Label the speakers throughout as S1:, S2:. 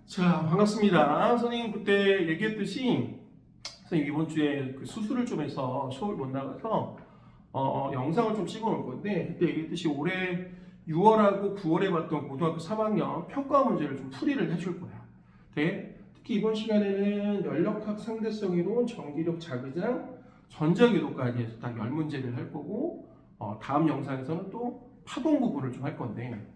S1: 자, 반갑습니다. 선생님 그때 얘기했듯이 선생님 이번 주에 그 수술을 좀 해서 수업을 못 나가서 영상을 좀 찍어 놓을 건데 그때 얘기했듯이 올해 6월하고 9월에 봤던 고등학교 3학년 평가 문제를 좀 풀이를 해줄 거야. 네? 특히 이번 시간에는 연력학 상대성 이론, 전기력 자기장, 전자기도까지 해서 딱 10문제를 할 거고 다음 영상에서는 또 파동 부분을 좀 할 건데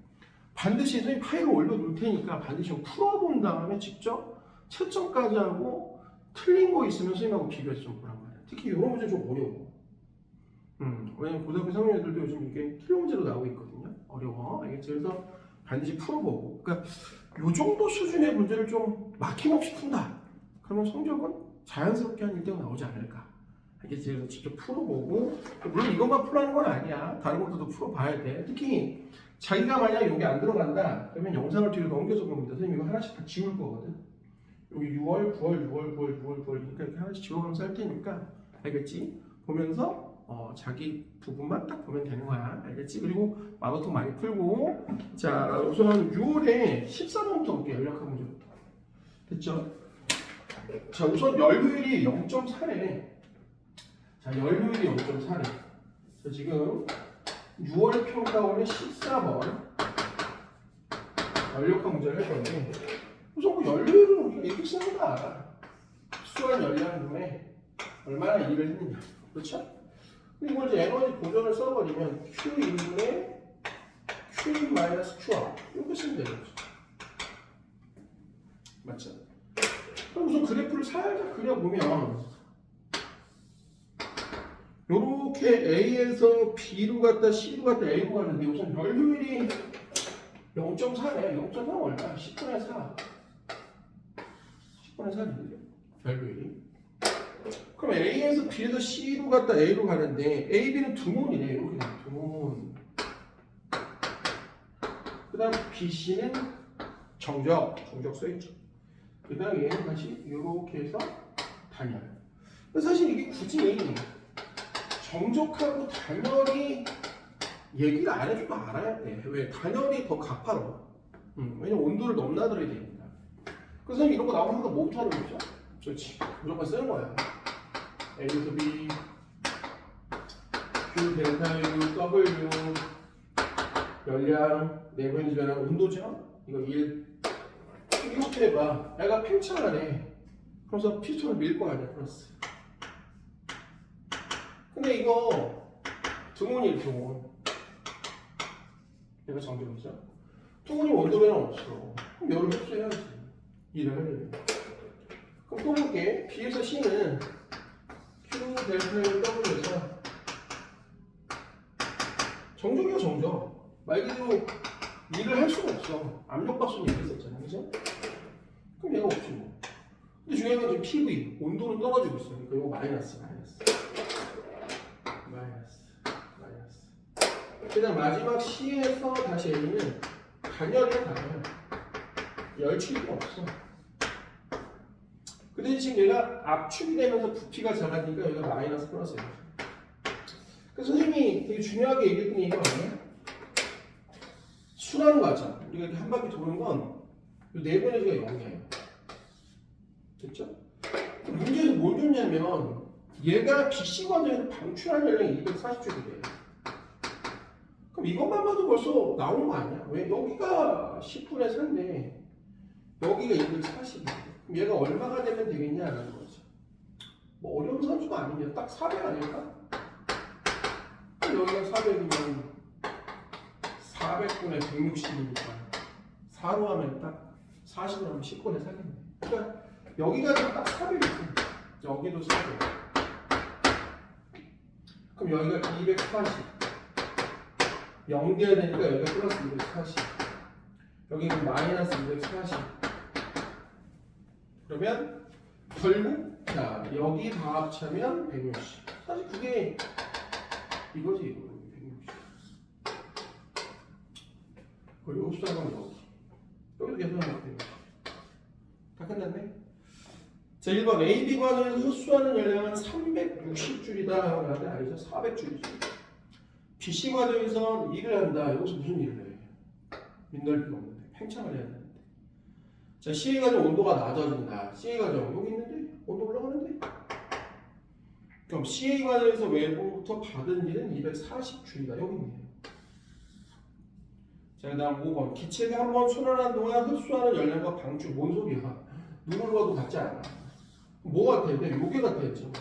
S1: 반드시 선생님 파일을 올려놓을 테니까 반드시 좀 풀어본 다음에 직접 채점까지 하고 틀린 거 있으면 선생님하고 비교해서 좀 보란 말이야. 특히 이런 문제 좀 어려워. 왜냐면 고등학교 3학년 애들도 요즘 이게 틀린 문제로 나오고 있거든요. 어려워. 알겠지? 그래서 반드시 풀어보고. 그러니까 이 정도 수준의 문제를 좀 막힘없이 푼다. 그러면 성적은 자연스럽게 한 1등 나오지 않을까. 알겠지? 그래서 직접 풀어보고. 물론 이것만 풀라는 건 아니야. 다른 것도 풀어봐야 돼. 특히 자기가 만약 여기 안 들어간다 그러면 영상을 뒤로 넘겨서 봅니다. 선생님 이거 하나씩 다 지울 거거든. 여기 6월, 9월, 6월, 9월, 6월, 9월 이렇게 하나씩 지워가면서 할 테니까 알겠지? 보면서 자기 부분만 딱 보면 되는 거야. 알겠지? 그리고 마더톡 많이 풀고 자 우선 6월에 14번부터 볼게요. 연락학 문제부터. 됐죠? 자 우선 연료율이 0.4래. 자 연료율이 0.4래. 자 지금 6월 평가원의 14번 연력학 문제를 할 건데 우선 그 연료율은 우리가 이렇게 쓰는 거 알아. 수한 연료량분에 얼마나 일을 했느냐. 그렇죠? 그리고 이제 에너지 보존을 써버리면 Q1분의 Q1 마이너스 Qr 이렇게 쓰면 되는 거죠. 맞죠? 그럼 우선 그래프를 살짝 그려보면 요렇게 A에서 B로 갔다 C로 갔다 A로 가는데 우선 연료율이 0.4네. 0.4는 얼마? 10분의 4. 10분의 4인데 연료율이. 그럼 A에서 B에서 C로 갔다 A로 가는데 A, B는 두문이네. 이렇게 돼. 두문. 그 다음 B, C는 정적 써있죠. 그 다음 얘는 다시 이렇게 해서 단열. 사실 이게 굳이 정적하고 단열이 얘기를 안 해줘도 알아야 돼. 왜? 단열이 더 가파로. 왜냐면 온도를 넘나들어야 되니까. 그래서 이런 거 나오면 항상 뭐부터 하는 거죠? 그렇지. 무조건 쓰는 거야. A에서 B, Q, 델타 U, W, 열량, 내부에너지 변화, 온도죠? 이거 1. 이렇게 해봐. 애가 팽창하네. 그래서 피스톤을 밀 거 아니야, 플러스. 근데 이거 두문이 두문. 얘가 정적이죠. 두문이 원도 변화 없어. 그럼 열을 흡수해야지. 일을 하려면. 그럼 또 볼게. B에서 C는 Q, 델타, U, W에서 정적이야, 정적. 말 그대로 일을 할 수가 없어. 압력밥솥 얘기했었잖아. 그죠? 그럼 얘가 없지 뭐. 근데 중요한 건 지금 PV, 온도는 떨어지고 있어. 그러니까 이거 마이너스. 그다음 마지막 C에서 다시 A는 단열이야, 단열. 열출이 없어. 근데 지금 얘가 압축이 되면서 부피가 작아지니까 여기가 마이너스 플러스예요. 그래서 선생님이 되게 중요하게 얘기했던 얘기가 뭐냐? 순환 과정. 우리가 이렇게 한 바퀴 도는 건 내부 에너지가 0이에요. 됐죠? 문제에서 뭘 줬냐면 얘가 BC 과정에서 방출한 연량이 240J이래요. 그럼 이것만 봐도 벌써 나오는 거 아니야? 왜? 여기가 10분의 4인데 여기가 240이야. 그럼 얘가 얼마가 되면 되겠냐라는 거죠. 뭐 어려운 산수가 아니냐. 딱 400 아닐까? 여기가 400이면 400분의 160이니까 4로 하면 딱 40으로 하면 10분의 4겠네. 그러니까 여기가 딱 400이 있어. 여기도 400. 그럼 여기가 240. 연결 되니까 여기가 플러스 240. 여기는 마이너스 240. 그러면 결국 자 여기 다 합치면 160. 사실 그게 이거지 이거 160. 그리고 흡수하면 여기도 계산하면 160. 다 끝났네. 자 1번 AB 과정에서 흡수하는 연량은 360줄이다 하는데 아니죠. 400줄이죠. BC 과정에서 일을 한다. 여기서 무슨 일을 해? 민널비가 없는데 팽창을 해야 되는데. 자, CA 과정 온도가 낮아진다. CA 과정 여기 있는데 온도 올라가는데. 그럼 CA 과정에서 외부부터 받은 일은 240줄이다. 여기 있네요. 자, 그 다음 5번. 기체가 한번 순환한 동안 흡수하는 열량과 방출. 뭔 소리야? 눈으로 봐도 같지 않아. 뭐 같아야 돼? 요게 같아야죠.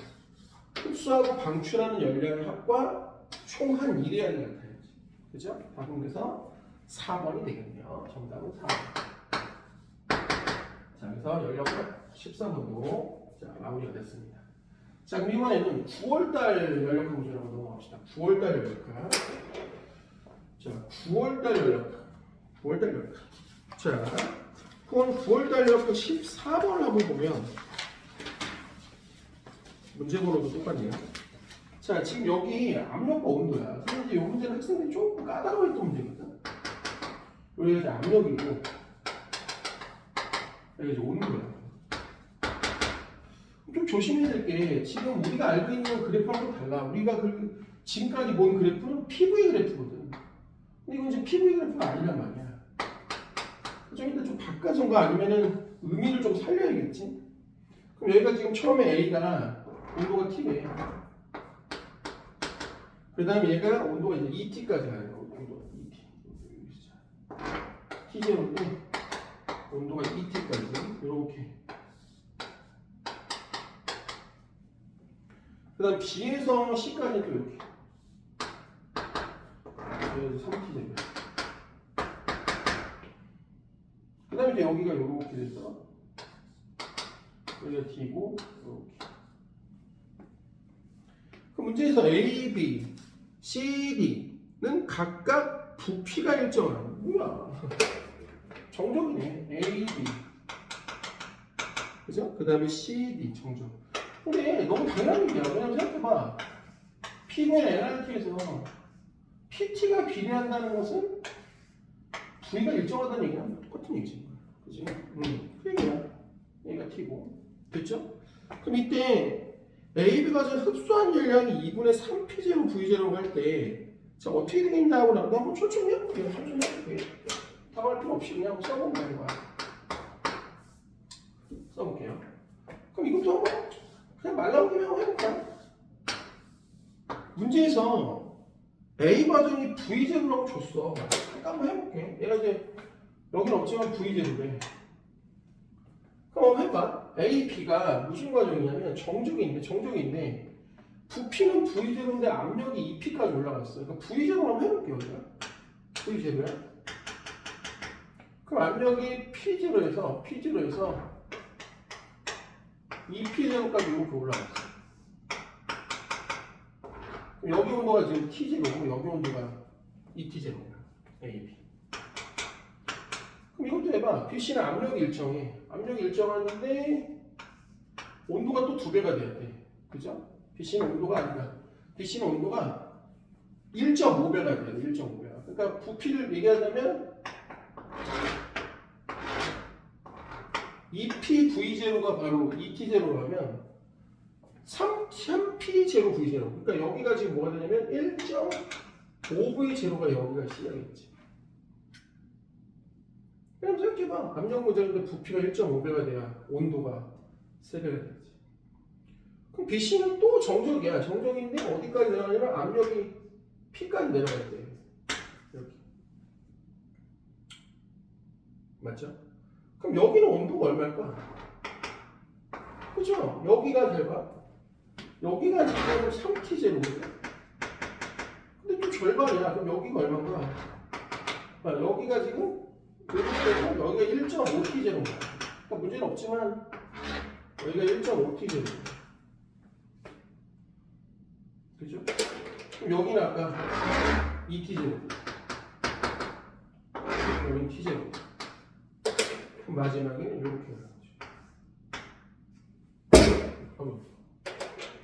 S1: 흡수하고 방출하는 열량의 합과 총 한 일의 양이 같아야지. 그죠? 답은 그래서 4번이 되겠네요. 정답은 4번. 자, 그래서 연력은 14번으로 자, 마무리가 됐습니다. 자, 그럼 이번에는 9월달 연력학 문제라고 넘어갑시다. 9월달 연력학. 자, 9월달 연력학. 9월달 연력학. 자, 그럼 9월달 연력학 14번을 한번 보면 문제번호도 똑같네요. 자, 지금 여기 압력과 온도야. 그래서 이제 이 문제는 학생들이 조금 까다로웠던 문제거든. 여기가 이제 압력이고, 여기가 이제 온도야. 좀 조심해야 될 게, 지금 우리가 알고 있는 그래프하고 달라. 우리가 지금까지 본 그래프는 PV 그래프거든. 근데 이건 이제 PV 그래프가 아니란 말이야. 좀 이따 좀 바꿔서인가 아니면은 의미를 좀 살려야겠지. 그럼 여기가 지금 처음에 A가 온도가 T래. 그 다음에 얘가 온도가 이제 ET까지 가요. 온도가 ET. T0인데 온도가 ET까지 이렇게. 그 다음 B에서 C까지 또 이렇게. 여기서 3T제곱. 그 다음에 이제 여기가 이렇게 돼서 여기가 T고 이렇게. 그 문제에서 A, B, C, D는 각각 부피가 일정한 뭐야? 정적이네. A, B. 그죠? 그 다음에 C, D 정적. 근데 너무 당연한 얘기야. 왜냐면 생각해봐. P는 NRT에서 PT가 비례한다는 것은 V가 일정하다는 얘기랑 똑같은 얘기지. 그지? 그 얘기야. 얘가 T고. 됐죠? 그럼 이때 AB 가진 흡수한 열량이 2분의 3P0 V0라고 할 때, 자, 어떻게 되겠냐고 나도 한번 천천히 해볼게요. 천천히 해볼게요. 답할 필요 없이 그냥 한번 써보면 되는 거야. 써볼게요. 그럼 이것도 한번 그냥 말 나온 김에 한번 해볼까요? 문제에서 A 과정이 V0라고 줬어. 잠깐 한번 해볼게. 얘가 이제 여기는 없지만 V0래. 그럼 한번 해봐. A, B가 무슨 과정이냐면 정적이 있네. 부피는 V0인데 압력이 EP까지 올라갔어요. 그러니까 V0로 한번 해볼게요. 우리가. V0야. 그럼 압력이 P0에서 EP0까지 이렇게 올라갔어요. 그럼 여기 온도가 지금 T0고 여기 온도가 ET0야. A, B. 그럼 이것도 해봐. BC는 압력이 일정해. 압력이 일정한데 온도가 또 2배가 돼야 돼. 그죠? BC는 온도가 아니라 BC는 온도가 1.5배가 돼야 돼. 1.5배가. 그러니까 부피를 얘기하자면 EPV0가 바로 ET0라면 3P0V0. 그러니까 여기가 지금 뭐가 되냐면 1.5V0가 여기가 시작이겠지. 그럼 생각해봐. 압력 모델인데 부피가 1.5배가 돼야 온도가 3배가 되지. 그럼 BC는 또 정적이야. 정적인데 어디까지 내려가냐면 압력이 P까지 내려갈 때. 이렇게. 맞죠? 그럼 여기는 온도가 얼마일까? 그죠? 여기가 대박. 여기가 지금 3T0인데. 근데 또 절반이야. 그럼 여기가 얼마인가? 여기가 지금 여기가 1.5T0인가? 그러니까 문제는 없지만 여기가 1.5T0. 그죠? 그럼 여기는 아까 2T0. 여기는 T0. 그럼 마지막에는 이렇게 올라가죠.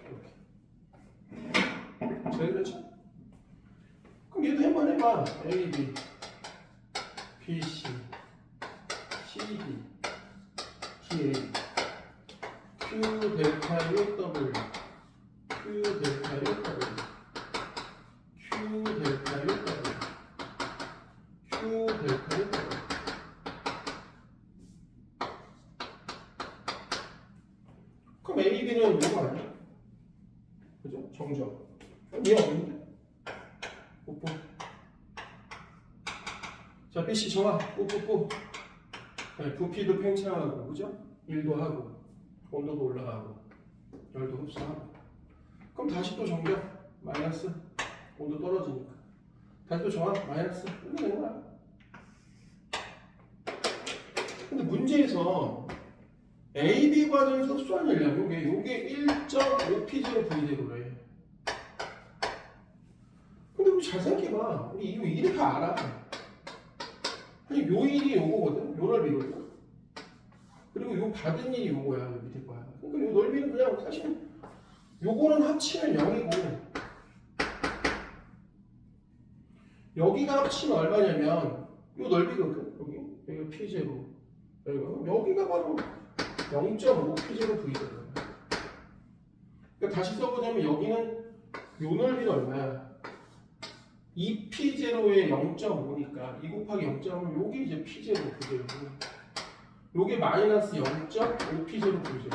S1: 이렇게. 잘 그렇죠? 그럼 얘도 한번 해봐. A, B, B, C, C, D, T, A, Q, 델타, U, W, Q, 델타, U, W, Q, 델타, U, W, Q, 델타, U, W. 그럼 AB는 이거 아니야? 그죠? 정적. 얘 없는데? 뽀뽀. 자, BC 정화. 뽀뽀뽀. 네, 부피도 팽창하고, 그죠? 일도 하고, 온도도 올라가고, 열도 흡수하고. 그럼 다시 또 정적. 마이너스. 온도 떨어지니까. 다시 또 정화. 마이너스. 이렇게 되는 거야. 근데 문제에서 AB 과정에서 흡수한 열량, 요게 1.5P0V0래. 근데 우리 잘 생각해봐. 우리 이거 이렇게 알아. 아니, 요 일이 요거거든. 요 넓이거든. 그리고 요 받은 일이 요거야. 요 밑에 거야. 그러니까 요 넓이는 그냥 사실 요거는 합치면 0이고 여기가 합치면 얼마냐면 요 넓이거든. 여기가 P0. 여기가 바로 0.5P0V잖아. 그러니까 다시 써보자면 여기는 요 넓이는 얼마야? 2P0에 0.5니까 2 곱하기 0.5면 요게 이제 P0 그대로. 요게 마이너스 0.5P0 그죠?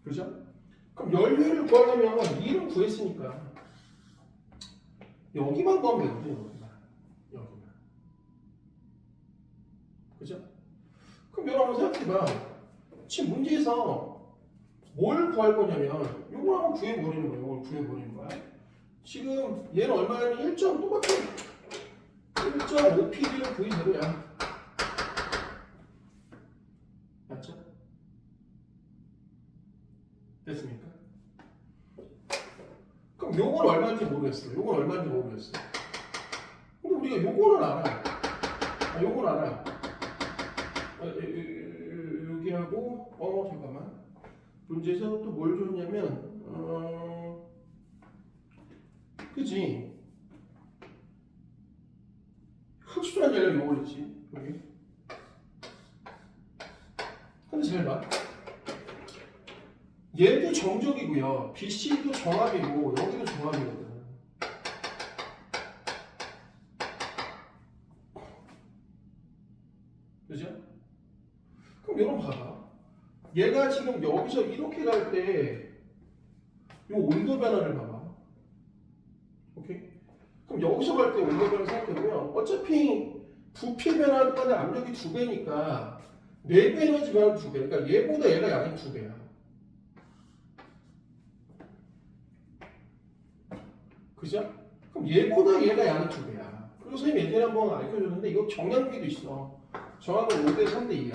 S1: 그죠? 그럼 연료를 구하려면 2를 구했으니까 여기만 구하면 되거든요. 여기만. 그죠? 그럼 여러분 생각해봐. 지금 문제에서 뭘 구할 거냐면 요걸 한번 구해버리는 거예요. 요걸 구해버리는 거야. 지금 얘는 얼마냐면 1. 똑같아. 1.5P0 V0야. 맞죠? 됐습니까? 그럼 요건 얼마인지 모르겠어요. 요건 얼마인지 모르겠어요. 근데 우리가 요거는 알아. 요건 알아. 여기하고 잠깐만. 문제에서 또 뭘 줬냐면 그지? 흡수한 열량 요걸 했지. 여기. 근데 잘 봐. 얘도 정적이고요. BC도 정합이고 여기도 정합이거든. 그죠? 그럼 여러분 봐봐. 얘가 지금 여기서 이렇게 갈 때 이 온도 변화를 봐봐. 오케이? 그럼 여기서 갈 때 온도 변화 생각해보면 어차피 부피 변화보다 압력이 2배니까 내부 에너지 변화도 2배. 그러니까 얘보다 얘가 양이 2배야. 그죠? 그럼 얘보다 얘가 양이 2배야. 그리고 선생님 예전에 한번 알려줬는데 이거 정량비도 있어. 정확은 5대 3대 2야.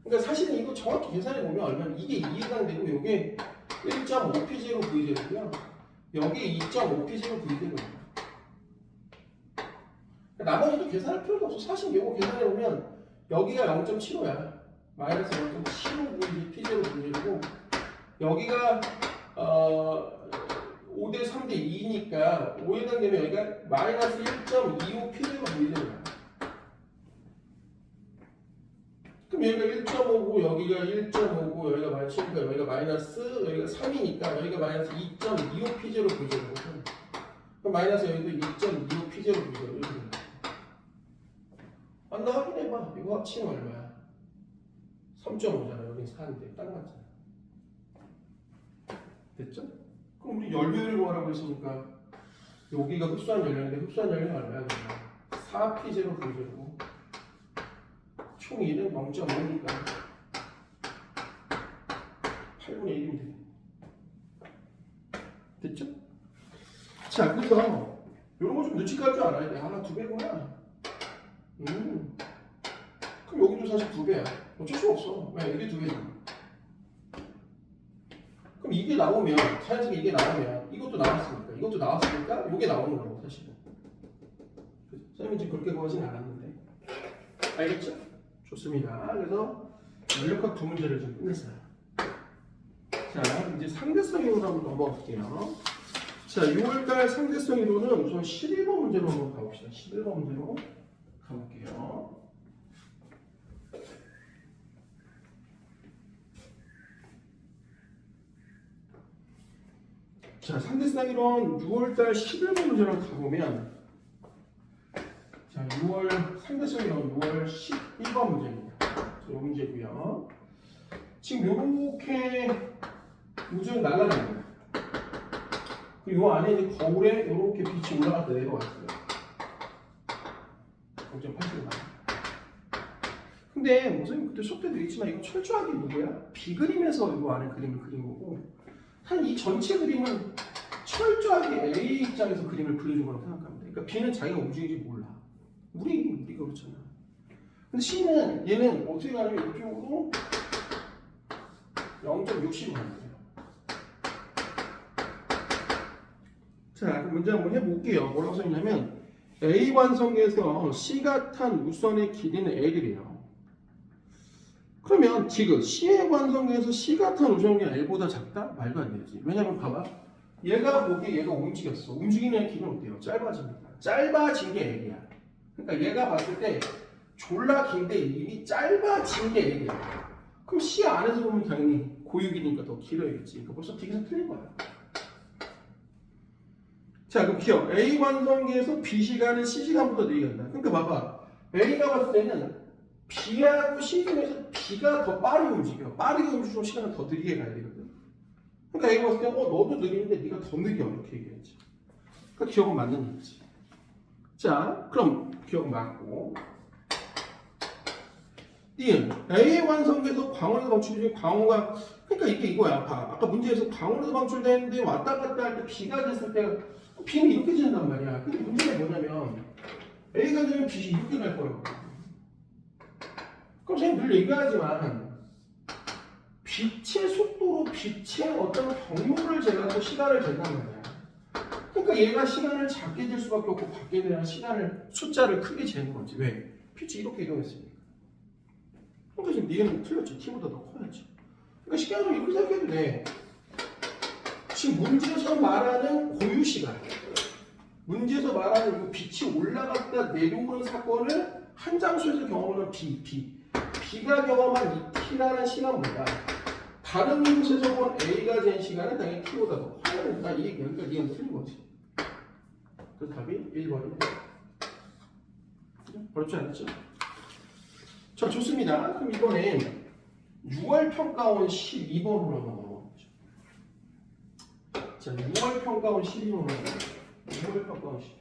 S1: 그러니까 사실은 이거 정확히 계산해 보면 얼마나 이게 2가 되고 이게 1.5P0V0고요. 여기 2.5P0V0. 나머지도 계산할 필요도 없어. 사실 이거 계산해 보면 여기가 0.75야. 마이너스 0.75P0V0이고 여기가 5대 3대 2니까 5에 해당되면 여기가 마이너스 1.25P0V0이야. 그럼 여기가 1.5고 여기가 1.5고 여기가 마이너스니까 여기가 마이너스 여기가 3이니까 여기가 마이너스 2.25P0V0거든. 그럼 마이너스 여기도 2.25P0V0 이렇게 됩니다. 나 확인해봐. 이거 합치면 얼마야? 3.5잖아. 여긴 4인데 딱 맞잖아. 됐죠? 그럼 우리 열배율을 구하라고 했으니까 여기가 흡수한 열량인데 흡수한 열량이 얼마야? 4P0V0고 총 1은 0.5니까 8분의 1이면 돼. 됐죠? 자, 그래서 이런 거 좀 눈치깔 줄 알아야 돼. 2배구나. 그럼 여기도 사실 2배야. 어쩔 수 없어. 왜? 이게 2배잖아. 그럼 이게 나오면, 자연스럽게 이게 나오면 이것도 나왔으니까, 이것도 나왔으니까 이게 나오는 거라고, 사실은. 선생님이 지금 그렇게 구하진 않았는데. 알겠죠? 좋습니다. 그래서 연력학 2문제를 좀 끝냈어요. 자, 이제 상대성 이론으로 한번 넘어갈게요. 자, 6월달 상대성 이론은 우선 11번 문제로 한번 가봅시다. 11번 문제로 가볼게요. 자, 상대성 이론 6월달 11번 문제로 가보면 자, 자, 6월 상대성이 나온 6월 11번 문제입니다. 자, 이 문제고요. 지금 요렇게 우주는 날아갑니다. 그리고 요 안에 이제 거울에 요렇게 빛이 올라갔다 내려왔어요. 0.8km. 근데 선생님 그때 수업 때도 얘기했지만 이건 철저하게 누구야? 비그림에서 이 안에 그림을 그린 거고 한 이 전체 그림은 철저하게 A 입장에서 그림을 그려준 거라고 생각합니다. 그러니까 B는 자기가 우주인지 몰라. 우리가 그렇잖아. 근데 C는 얘는 어떻게 가냐면 이쪽으로 0.60을 가는 거예요. 자, 그럼 문제 한번 해볼게요. 뭐라고 써있냐면 A 관성에서 C가 탄 우선의 길이는 L이래요. 그러면 지금 C의 관성에서 C가 탄 우선의 길이가 L보다 작다? 말도 안 되지. 왜냐면 봐봐. 얘가 보기에 얘가 움직였어. 움직이는 길은 어때요? 짧아집니다. 짧아진 게 L이야. 그러니까 얘가 봤을 때 졸라 긴데 이미 짧아진 게 L이야. 그럼 C 안에서 보면 당연히 고유기니까 더 길어야겠지. 그러니까 벌써 D에서 틀린 거야. 자, 그럼 기억. A 관성계에서 B 시간은 C 시간보다 느리게 간다. 그러니까 봐봐. A가 봤을 때는 B하고 C 중에서 B가 더 빠르게 움직여. 빠르게 움직이면 시간은 더 느리게 가야 되거든. 그러니까 A가 봤을 때 너도 느리는데 네가 더 느려. 이렇게 얘기해야지. 그러니까 기억은 맞는 얘기지. 자, 그럼 기억 맞고. 니은 A의 관성계에서 광원에서 방출되는 광원가 그러니까 이게 이거야. 아까 문제에서 광원에서 방출되는데 왔다 갔다 할 때 B가 됐을 때 B는 이렇게 된단 말이야. 근데 문제가 뭐냐면 A가 되면 B이 이렇게 갈 거라고. 그럼 선생님 늘 얘기하지만 빛의 속도로 빛의 어떤 경로를 재가지고 시간을 잰단 말이야. 그러니까 얘가 시간을 작게 잴 수밖에 없고 밖에 대한 시간을 숫자를 크게 재는 거지. 왜? 빛이 이렇게 이동했으니까. 그러니까 지금 니은 틀렸지. T보다 더 커야지. 그러니까 시간을 이렇게 생각해도 돼. 지금 문제에서 말하는 고유 시간. 문제에서 말하는 빛이 올라갔다 내려오는 사건을 한 장소에서 경험하는 B가 경험한 이 T라는 시간보다 다른 곳에서 본 A가 잰 시간은 당연히 T보다 더 커야 된다. 이 얘기야. 그러니까 니은 틀린 거지. 그 답이 1번입니다. 어렵지 않았죠? 자, 좋습니다. 그럼 이번엔 6월 평가원 12번으로 한번 넘어가보죠. 자, 6월 평가원 12번으로 6월 평가원 12번.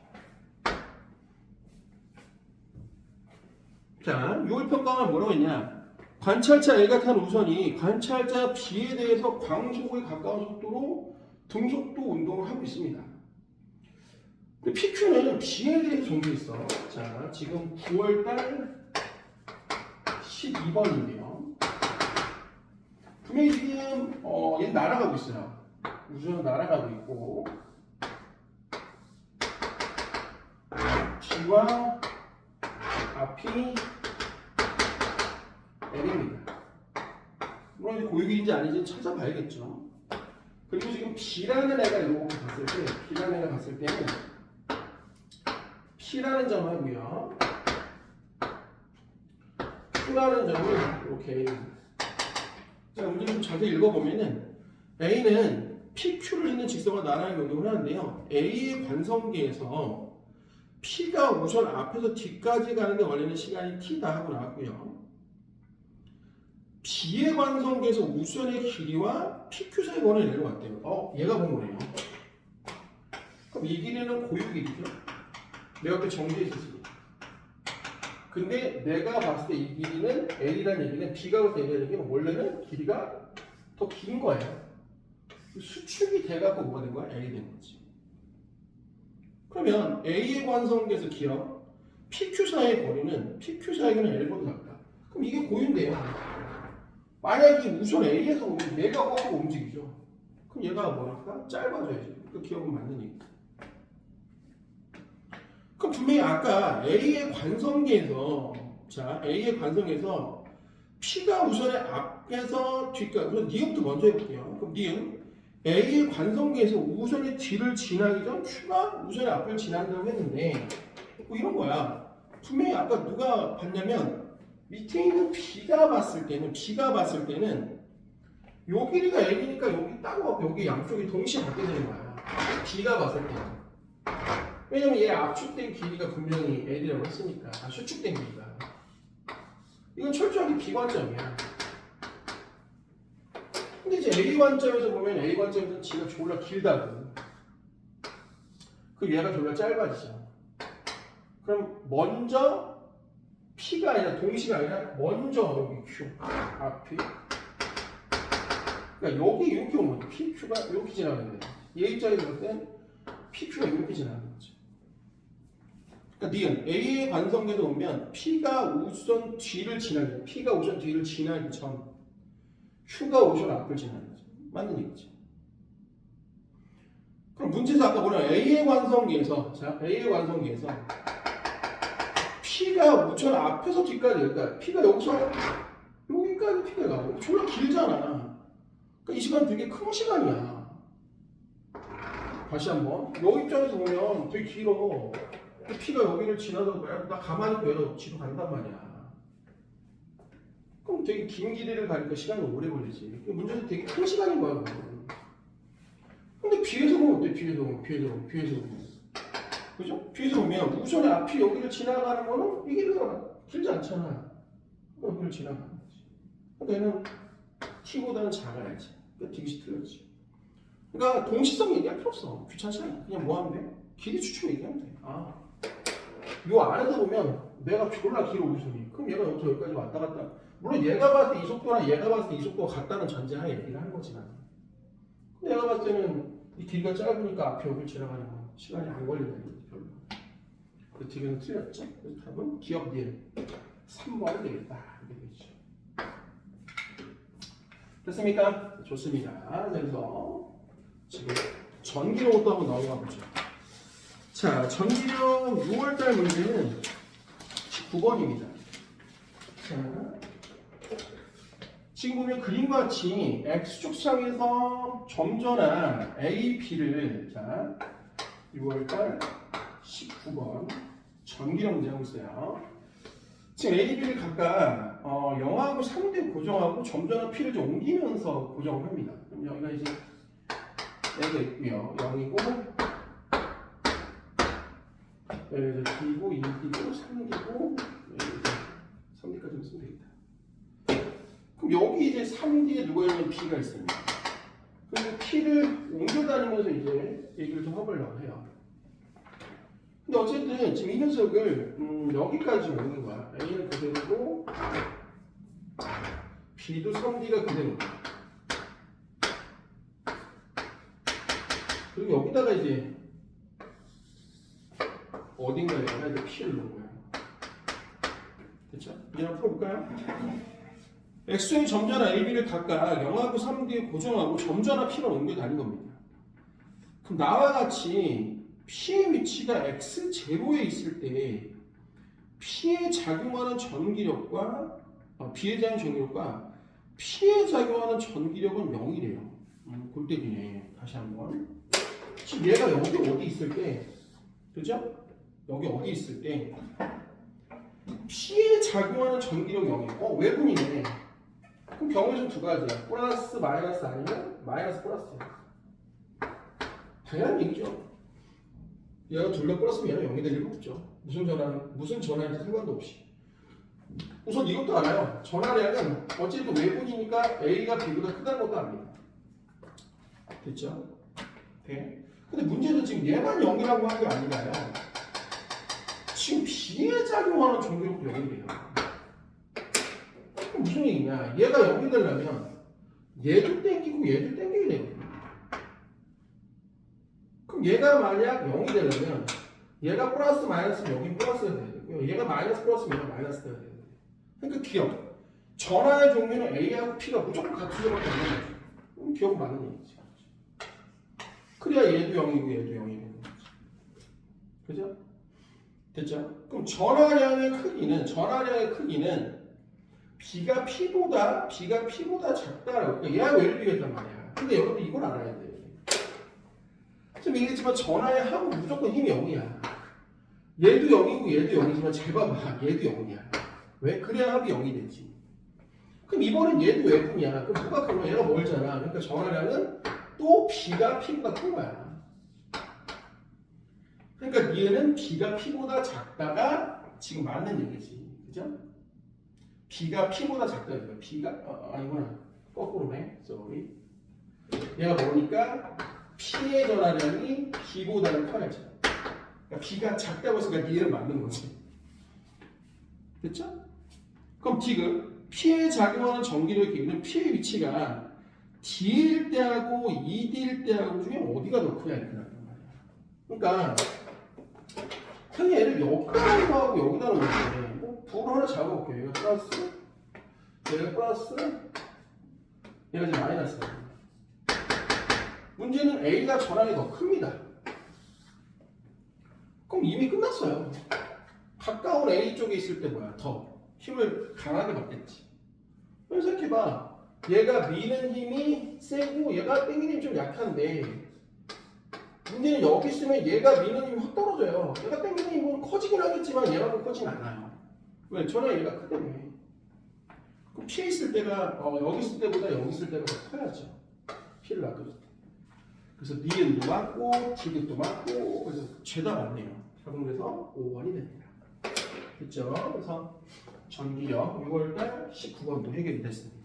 S1: 자, 6월 평가원은 뭐라고 했냐? 관찰자 A가 탄 우선이 관찰자 B에 대해서 광속에 가까운 속도로 등속도 운동을 하고 있습니다. 근데 PQ는 B에 대해서 정해 있어. 자, 지금 9월달 12번인데요. 분명히 지금 얘는 날아가고 있어요. 우주는 날아가고 있고 B와 앞이 L입니다. 물론 고유기인지 아닌지 찾아봐야겠죠. 그리고 지금 B라는 애가 이렇게 봤을 때 B라는 애가 봤을 때는 P라는 점하고요 Q라는 점을 이렇게 자, 문제 좀 자세히 읽어보면은 A는 PQ를 있는 직선과 나란히 운동을 하는데요. A의 관성계에서 P가 우선 앞에서 뒤까지 가는데 원래는 시간이 T다 하고 나왔고요. B의 관성계에서 우선의 길이와 PQ 사이 거리를 내려왔대요. 얘가 본 거네요. 그럼 이 길이는 고유 길이죠. 내가 그때 정지했었으니까. 근데 내가 봤을 때 이 길이는 L이라는 얘기는 B가 봤을 때 L이라는 얘기는 원래는 길이가 더 긴 거예요. 수축이 돼갖고 뭐가 된 거야? L이 된 거지. 그러면 A의 관성계에서 기억 PQ 사이의 거리는 PQ 사이는 L보다 작다. 그럼 이게 고유인데요. 만약에 우선 A에서 오면 얘가 거꾸로 움직이죠. 그럼 얘가 뭐랄까? 짧아져야지. 그 기억은 맞는 얘기죠. 그럼 분명히 아까 A의 관성계에서 A의 관성에서 P가 우선의 앞에서 뒤까지 우선 니은부터 먼저 해볼게요. 그럼 니은 A의 관성계에서 우선의 뒤를 지나기 전 Q가 우선의 앞을 지난다고 했는데 뭐 이런 거야. 분명히 아까 누가 봤냐면 밑에 있는 B가 봤을 때는 요 길이가 L이니까 여기 따로 여기 양쪽이 동시에 갖게 되는 거야. B가 봤을 때는. 왜냐면 얘 압축된 길이가 분명히 L이라고 했으니까. 수축된 길이가. 이건 철저하게 비관점이야. 근데 이제 A 관점에서 보면 A 관점에서 지가 졸라 길다고. 그럼 얘가 졸라 짧아지죠. 그럼 먼저 P가 아니라 동시가 아니라 먼저 여기 Q 앞이. 그러니까 여기 이렇게 오면 PQ가 이렇게 지나가는 거야. 얘 입장에서 볼 땐 PQ가 이렇게 지나가는 거죠. 그러니까 니은 A의 관성계도 보면 P가 우선 뒤를 지나기, P가 우선 뒤를 지나기 전 Q가 우선 앞을 지나는 거죠. 맞는 얘기죠. 그럼 문제에서 아까 보면 A의 관성계에서 자 A의 관성계에서 P가 우선 앞에서 뒤까지 그러니까 P가 여기서 여기까지 P가 가고 졸라 길잖아. 그러니까 이 시간 되게 큰 시간이야. 다시 한번 여기 입장에서 보면 되게 길어. P가 여기를 지나서 나 가만히 있고 얘가 뒤로 간단 말이야. 그럼 되게 긴 길이를 가니까 시간이 오래 걸리지. 문제는 되게 큰 시간인 거야. 근데 뒤에서 보면 어때? 뒤에서 보면. 그죠? 뒤에서 보면 우선의 앞이 여기를 지나가는 거는 이 길이가 길지 않잖아. 여기를 지나가는 거지. 그러니까 얘는 T보다는 작아야지. 그러니까 디귿이 틀렸지. 그러니까 동시성 얘기할 필요 없어. 귀찮잖아. 그냥 뭐 하면 돼? 길이 추측 얘기하면 돼. 요 안에서 보면 내가 졸라 길어 우선이. 그럼 얘가 여기까지 왔다 갔다. 물론 얘가 봤을 때 이 속도랑 얘가 봤을 때 이 속도가 같다는 전제하에 얘기를 하는 거지. 근데 내가 봤을 때는 이 길이가 짧으니까 앞에 여기를 지나가는 거 시간이 안 걸린다는 거지 별로. 그 뒤에는 틀렸죠. 그래서 답은 기억 니은 3번이 되겠다. 이렇게 되겠죠. 됐습니까? 좋습니다. 그래서 지금 전기력도 한번 넘어가 보죠. 자, 전기력 6월달 문제는 19번입니다. 자, 지금 보면 그림과 같이 X축상에서 점전한 A, B를 자 6월달 19번 전기력 문제 하고 있어요. 지금 A, B를 각각 0하고 3대 고정하고 점전한 P를 좀 옮기면서 고정을 합니다. 그럼 여기가 이제 A가 있고요. 0이고 여기서 B고 2B고 3D고 3D까지 쓰면 되겠다. 그럼 여기 이제 3D에 누가 있는 B가 있습니다. 그래서 P를 옮겨 다니면서 이제 얘기를 좀 해보려고 해요. 근데 어쨌든 지금 이 녀석을 여기까지 오는 거야. A는 그대로고 B도 3D가 그대로고 그리고 여기다가 이제 어딘가에 이제 P를 놓은 거야. 됐죠? 이제 한번 풀어볼까요? X축이 점전한 AB를 각각 0하고 3D에 고정하고 점전한 P를 옮겨 다닌 겁니다. 그럼 나와 같이 P의 위치가 X0에 있을 때 P에 작용하는 전기력과 B에 작용하는 전기력과 P에 작용하는 전기력은 0이래요. 골때리네. 다시 한번. 지금 얘가 여기 어디 있을 때, 그죠? 여기 어디 있을 때 P에 작용하는 전기력 0이고 외분이네. 그럼 경우의 수 두 가지야. 플러스 마이너스 아니면 마이너스 플러스야. 당연한 얘기죠. 얘가 둘 다 플러스면 얘는 0이 될 리가 없죠. 무슨 전화인지 상관도 없이. 우선 이것도 알아요. 전화량은 어쨌든 외분이니까 A가 B보다 크다는 것도 압니다. 됐죠? 네. 근데 문제는 지금 얘만 0이라고 한 게 아니라요. 지금 B에 작용하는 전기력도 0이래요. 그럼 무슨 얘기냐? 얘가 0이 되려면 얘도 땡기고 얘도 땡겨야 되거든요. 그럼 얘가 만약 0이 되려면 얘가 플러스 마이너스면 여긴 플러스가 돼야 되고요. 얘가 마이너스 플러스면 얘가 마이너스가 돼야 돼요. 그러니까 기억. 전화의 종류는 A하고 P가 무조건 같은 수밖에 없는 거죠. 그럼 기억 맞는 얘기지. 그래야 얘도 0이고 얘도 0이고. 그죠? 됐죠? 그럼 전화량의 크기는 B가 P보다 작다라고. 그러니까 얘하고 얘를 비교했단 말이야. 근데 여러분들 이걸 알아야 돼. 지금 얘기했지만 전화의 합은 무조건 힘이 0이야. 얘도 0이고 얘도 0이지만 잘 봐봐. 얘도 0이야. 왜? 그래야 합이 0이 되지. 그럼 이번엔 얘도 외분이야. 그럼 누가 크면 얘가 멀잖아. 그러니까 전화량은 또 B가 P보다 큰 거야. 그러니까 니은은 B가 P보다 작다가 지금 맞는 얘기지. 그죠? B가 P보다 작다니까. B가 아니구나. 거꾸로네. sorry. 얘가 뭐니까 P의 전하량이 B보다는 커야지. 그러니까 B가 작다고 했으니까 니은은 맞는 거지. 됐죠? 그럼 지금 P에 작용하는 전기력의 기울기는 P의 위치가 D일 때하고 ED일 때하고 중에 어디가 더 크냐 이렇게 나단 말이야. 그러니까 그냥 얘를 여기다 넣고 여기다 넣는데 뭐 불을 하나 잡아볼게요. 얘가 플러스, 얘가 플러스, 얘가 지금 마이너스다. 문제는 A가 전압이 더 큽니다. 그럼 이미 끝났어요. 가까운 A 쪽에 있을 때 뭐야? 더 힘을 강하게 받겠지. 그래서 생각해봐. 얘가 미는 힘이 세고 얘가 당기는 힘이 좀 약한데 문제는 여기 있으면 얘가 미는 힘이 확 떨어져요. 얘가 당기는 힘은 커지긴 하겠지만 얘만큼 커지진 않아요. 왜? 전화 얘가 크기 때문에. 그럼 P에 있을 때가 여기 있을 때보다 여기 있을 때가 더 커야죠. P를 놔뒀을 때. 그래서 니은도 맞고 디귿도 맞고 그래서 죄다 맞네요. 적용돼서 5번이 됩니다. 됐죠? 그래서 전기력 6월달 19번도 해결이 됐습니다.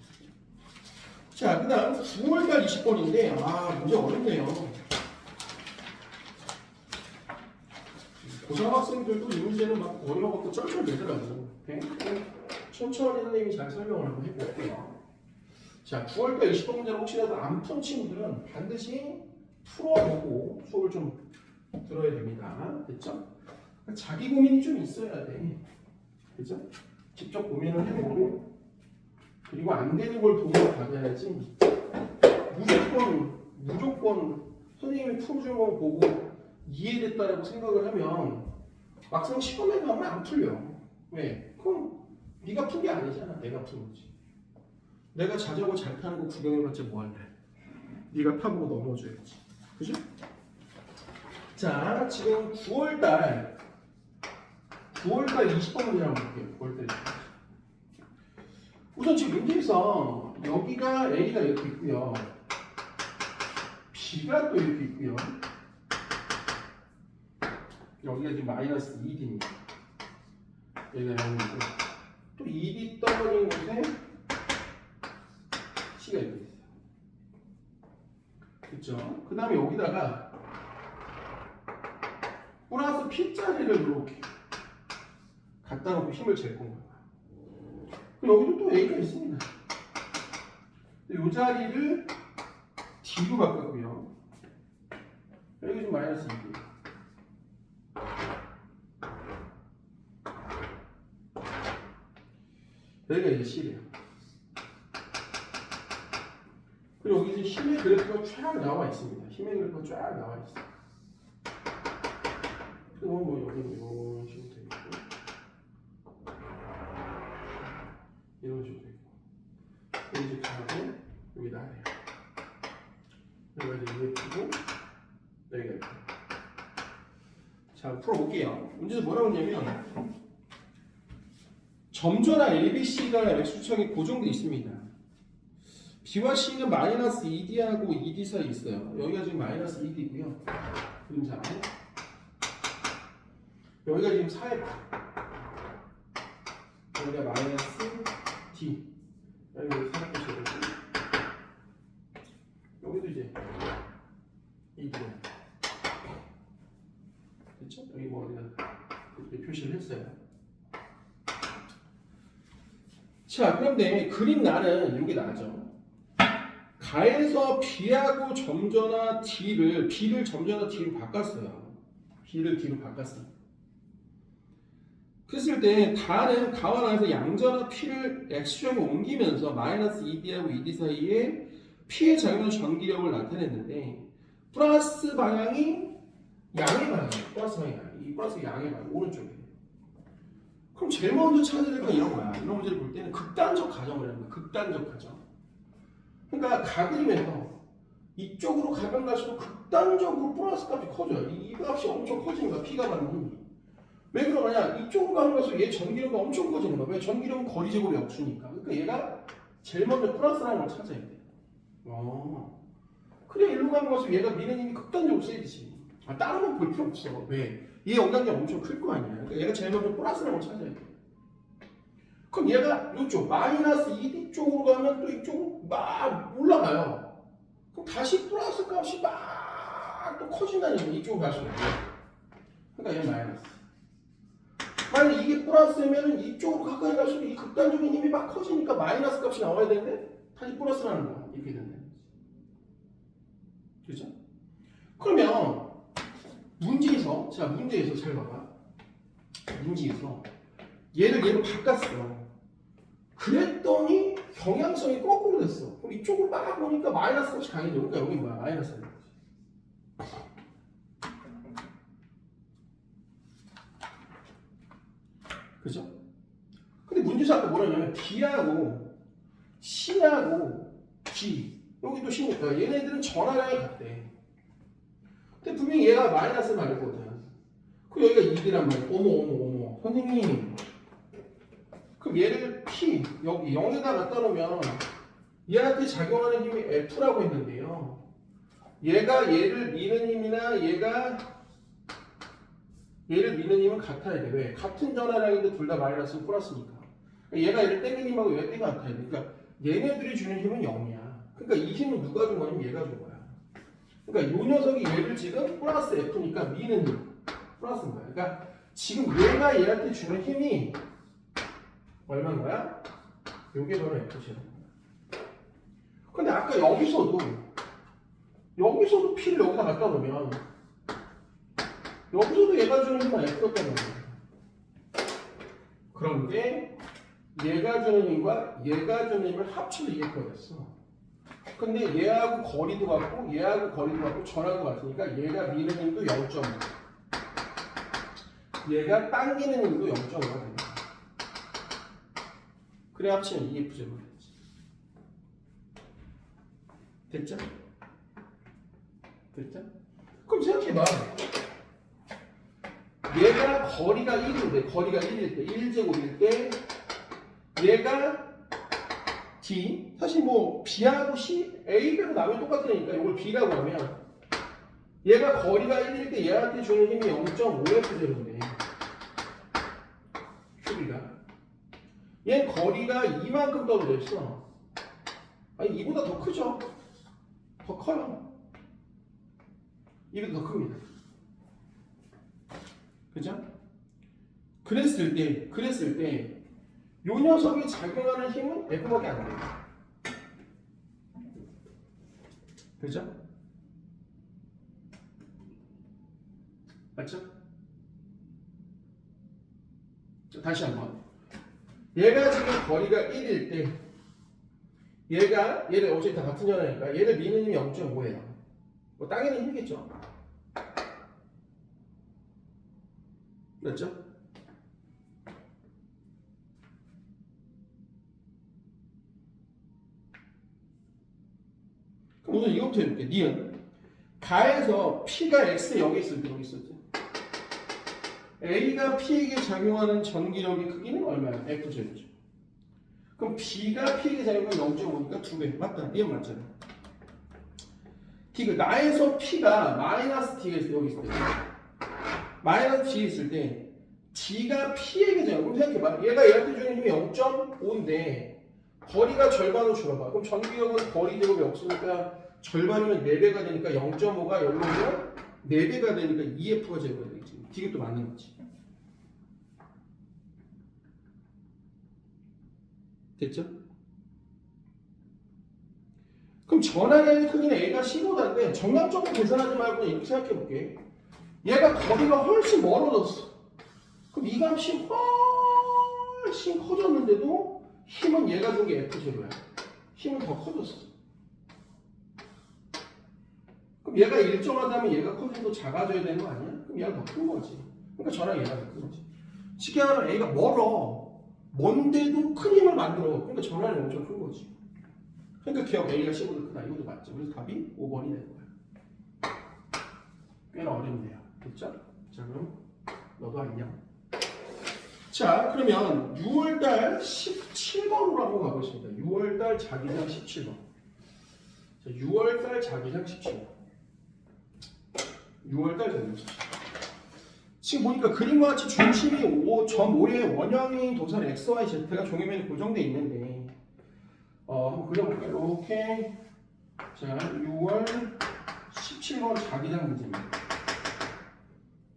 S1: 자, 그 다음 9월달 20번인데 문제 어렵네요. 고3 학생들도 이 문제는 막 어려워갖고 쩔쩔매더라고. 천천히 선생님이 잘 설명을 한번 해볼게요. 자, 9월달 20번 문제는 혹시라도 안 푼 친구들은 반드시 풀어보고 수업을 좀 들어야 됩니다. 됐죠? 자기 고민이 좀 있어야 돼. 그죠? 직접 고민을 해보고 그리고 안 되는 걸 보고 받아야지 무조건 선생님이 풀어준 거 보고 이해됐다라고 생각을 하면 막상 시험에 가면 안 풀려. 왜? 그럼 네가 푼 게 아니잖아. 내가 푼 거지. 내가 자전거 잘 타는 거 구경해봤자 뭐 할래? 네가 타보고 넘어져야지. 그죠? 자, 지금 9월달 20번 문제 한번 볼게요. 9월달 20번. 우선 지금 문제에서 여기가 A가 이렇게 있고요. B가 또 이렇게 있고요. 여기가 지금 마이너스 2D입니다. 여기가 0이고 또 2D 떨어진 곳에 C가 이렇게 있어요. 그렇죠? 그 다음에 여기다가 플러스 P자리를 이렇게 갖다 놓고 힘을 잴 건가요? 여기도 또 A가 있습니다. 이 자리를 D로 바꿨고요. 여기 지금 마이너스 2D. 여기가 이제 C래요. 그리고 여기 이제 힘의 그래프가 쫙 나와 있습니다. 힘의 그래프가 쫙 나와 있어요. 그리고 뭐 여기는 이런 식으로 되어 있고 이런 식으로 되어 있고 여기 이제 가고 여기다 아래요. 여기가 이제 UF고 여기가 이렇게. 자, 풀어볼게요. 문제도 뭐라고 했냐면 점전화 ABC가 X축청이 고정되어 있습니다. B와 C는 마이너스 2D하고 2D 사이에 있어요. 여기가 지금 마이너스 2D고요. 그림상 여기가 지금 4에 여기가 마이너스 D 여기가 4에 되고 여기도 이제 2D 됐죠? 여기 뭐 어디다 이렇게 표시를 했어요. 자, 그런데 그림 나는 여기 나죠. 가에서 B하고 점전화 B를 점전화 D로 바꿨어요. B를 D로 바꿨어요. 그랬을 때 다는 가와 나에서 양전화 P를 X점에 옮기면서 마이너스 2D하고 2D 사이에 P에 작용하는 전기력을 나타냈는데 플러스 방향이 양의 방향이에요. 플러스 방향이 이 플러스 양의 방향 오른쪽에. 그럼 제일 먼저 찾아야 될 건 이런 거야. 이런 문제를 볼 때는 극단적 가정을 합니다. 극단적 가정. 그러니까 가그림에서 이쪽으로 가면 갈수록 극단적으로 플러스 값이 커져요. 이 값이 엄청 커지는 거야. P가 받는 힘이. 왜 그러냐? 이쪽으로 가면 갈수록 얘 전기력이 엄청 커지는 거야. 왜? 전기력은 거리 제곱이 없으니까. 그러니까 얘가 제일 먼저 플러스라는 걸 찾아야 돼. 그래 일로 가면 갈수록 얘가 미는 힘이 극단적으로 세지지. 다른 건 볼 필요 없어. 왜? 얘 영향이 엄청 클 거 아니야. 그러니까 얘가 제일 먼저 플러스라고 찾아야 돼. 그럼 얘가 이쪽 마이너스 2D 쪽으로 가면 또 이쪽으로 막 올라가요. 그럼 다시 플러스 값이 막 또 커진다니까 이쪽으로 갈수록. 그러니까 얘는 마이너스. 만약 이게 플러스면 이쪽으로 가까이 갈수록 이 극단적인 힘이 막 커지니까 마이너스 값이 나와야 되는데 다시 플러스라는 거야. 이렇게 된다는 거지. 그죠? 그러면 문제에서 잘 봐봐. 문제에서 얘를 바꿨어. 그랬더니 경향성이 거꾸로 됐어. 그럼 이쪽으로 막 보니까 마이너스 값이 강해져. 그러니까 여기 뭐야? 마이너스야. 그죠? 근데 문제에서 아까 뭐라냐면 B하고 C하고 D 여기도 C니까 얘네들은 전화량이 같대. 근데 분명히 얘가 마이너스 말거든. 그럼 여기가 2D란 말이야. 어머. 선생님. 그럼 얘를 P, 여기 0에다 갖다 놓으면 얘한테 작용하는 힘이 F라고 했는데요. 얘가 얘를 미는 힘이나 얘가 얘를 미는 힘은 같아야 돼. 왜? 같은 전화량인데 둘 다 마이너스 플러스니까. 얘가 얘를 떼는 힘하고 얘가 떼가 같아야 돼. 그러니까 얘네들이 주는 힘은 0이야. 그러니까 이 힘은 누가 준 거냐면 얘가 준 거야. 그러니까 이 녀석이 얘를 지금 플러스 F니까 미는 힘 플러스인 거야. 그러니까 지금 얘가 얘한테 주는 힘이 얼마인 거야? 요게 바로 F시야. 근데 아까 여기서도 P를 여기다 갖다 놓으면 여기서도 얘가 주는 힘은 F였다는 거야. 그런데 얘가 주는 힘과 얘가 주는 힘을 합쳐서 F가 됐어. 근데 얘하고 거리도 같고 전하고 같으니까 얘가 미는 힘도 0.5 얘가 당기는 힘도 0.5가 됩니다. 그래 합치면 EF제로 되지. 됐죠? 그럼 생각해봐. 얘가 거리가 1일 때 1제곱일 때 얘가 D 사실 뭐 B하고 C, A, B로 나면 똑같으니까 이걸 B라고 하면 얘가 거리가 1일 때 얘한테 주는 힘이 0.5F제로인데 큐비가 얘는 거리가 이만큼 떨어져 있어. 아니 이보다 더 크죠? 더 커요. 이보다 더 큽니다. 그죠? 그랬을 때 요 녀석이 작용하는 힘은 F밖에 안 돼요. 그죠? 맞죠? 자, 다시 한번. 얘가 지금 거리가 1일 때 얘를 어차피 다 같은 전화니까 얘를 미는 힘이 0.5예요. 뭐 땅에는 힘이겠죠. 맞죠? 그럼 우선 이거부터 해볼게. 니은 가에서 P가 X 여기 있을 때 여기 있었지. A가 P에게 작용하는 전기력의 크기는 얼마야? F제곱이죠. 그럼 B가 P에게 작용하는 0.5니까 2배. 맞다. 니은 맞잖아. T가 나에서 P가 마이너스 T가 있을 때 여기 있을 때 마이너스 T 있을 때 G가 P에게 작용. 그럼 생각해봐. 얘가 얘한테 주는 힘이 0.5인데 거리가 절반으로 줄어봐. 그럼 전기력은 거리 제곱이 없으니까 절반이면 4배가 되니까 0.5가 여기로 오면 4배가 되니까 EF가 제곱이 되겠지. 이게 또 맞는 거지. 됐죠? 그럼 전하량의 크기는 A가 15다인데 정량적으로 계산하지 말고 이렇게 생각해 볼게. 얘가 거리가 훨씬 멀어졌어. 그럼 이 값이 훨씬 커졌는데도 힘은 얘가 준 게 F제로야. 힘은 더 커졌어. 그럼 얘가 일정하다면 얘가 커지고 작아져야 되는 거 아니야? 그럼 얘가 더 큰 거지. 그러니까 저랑 얘가 더 큰 거지. 쉽게 말하면 A가 멀어. 먼데도 큰 힘을 만들어. 그러니까 전화는 엄청 큰 거지. 그러니까 기억 A가 15도 크다. 이것도 맞죠. 그래서 답이 5번이 되는 거야. 꽤나 어렵네요. 됐죠? 자, 그럼 너도 안녕. 자, 그러면 6월달 17번으로 한번 가보겠습니다. 6월달 자기장 17번. 자, 6월달 자기장 17번. 6월달 전력. 지금 보니까 그림과 같이 중심이 점 5의 원형인 도선 XYZ가 종이면에 고정돼 있는데 한번 그려볼까요? 이렇게 자 6월 17번 자기장 문제입니다.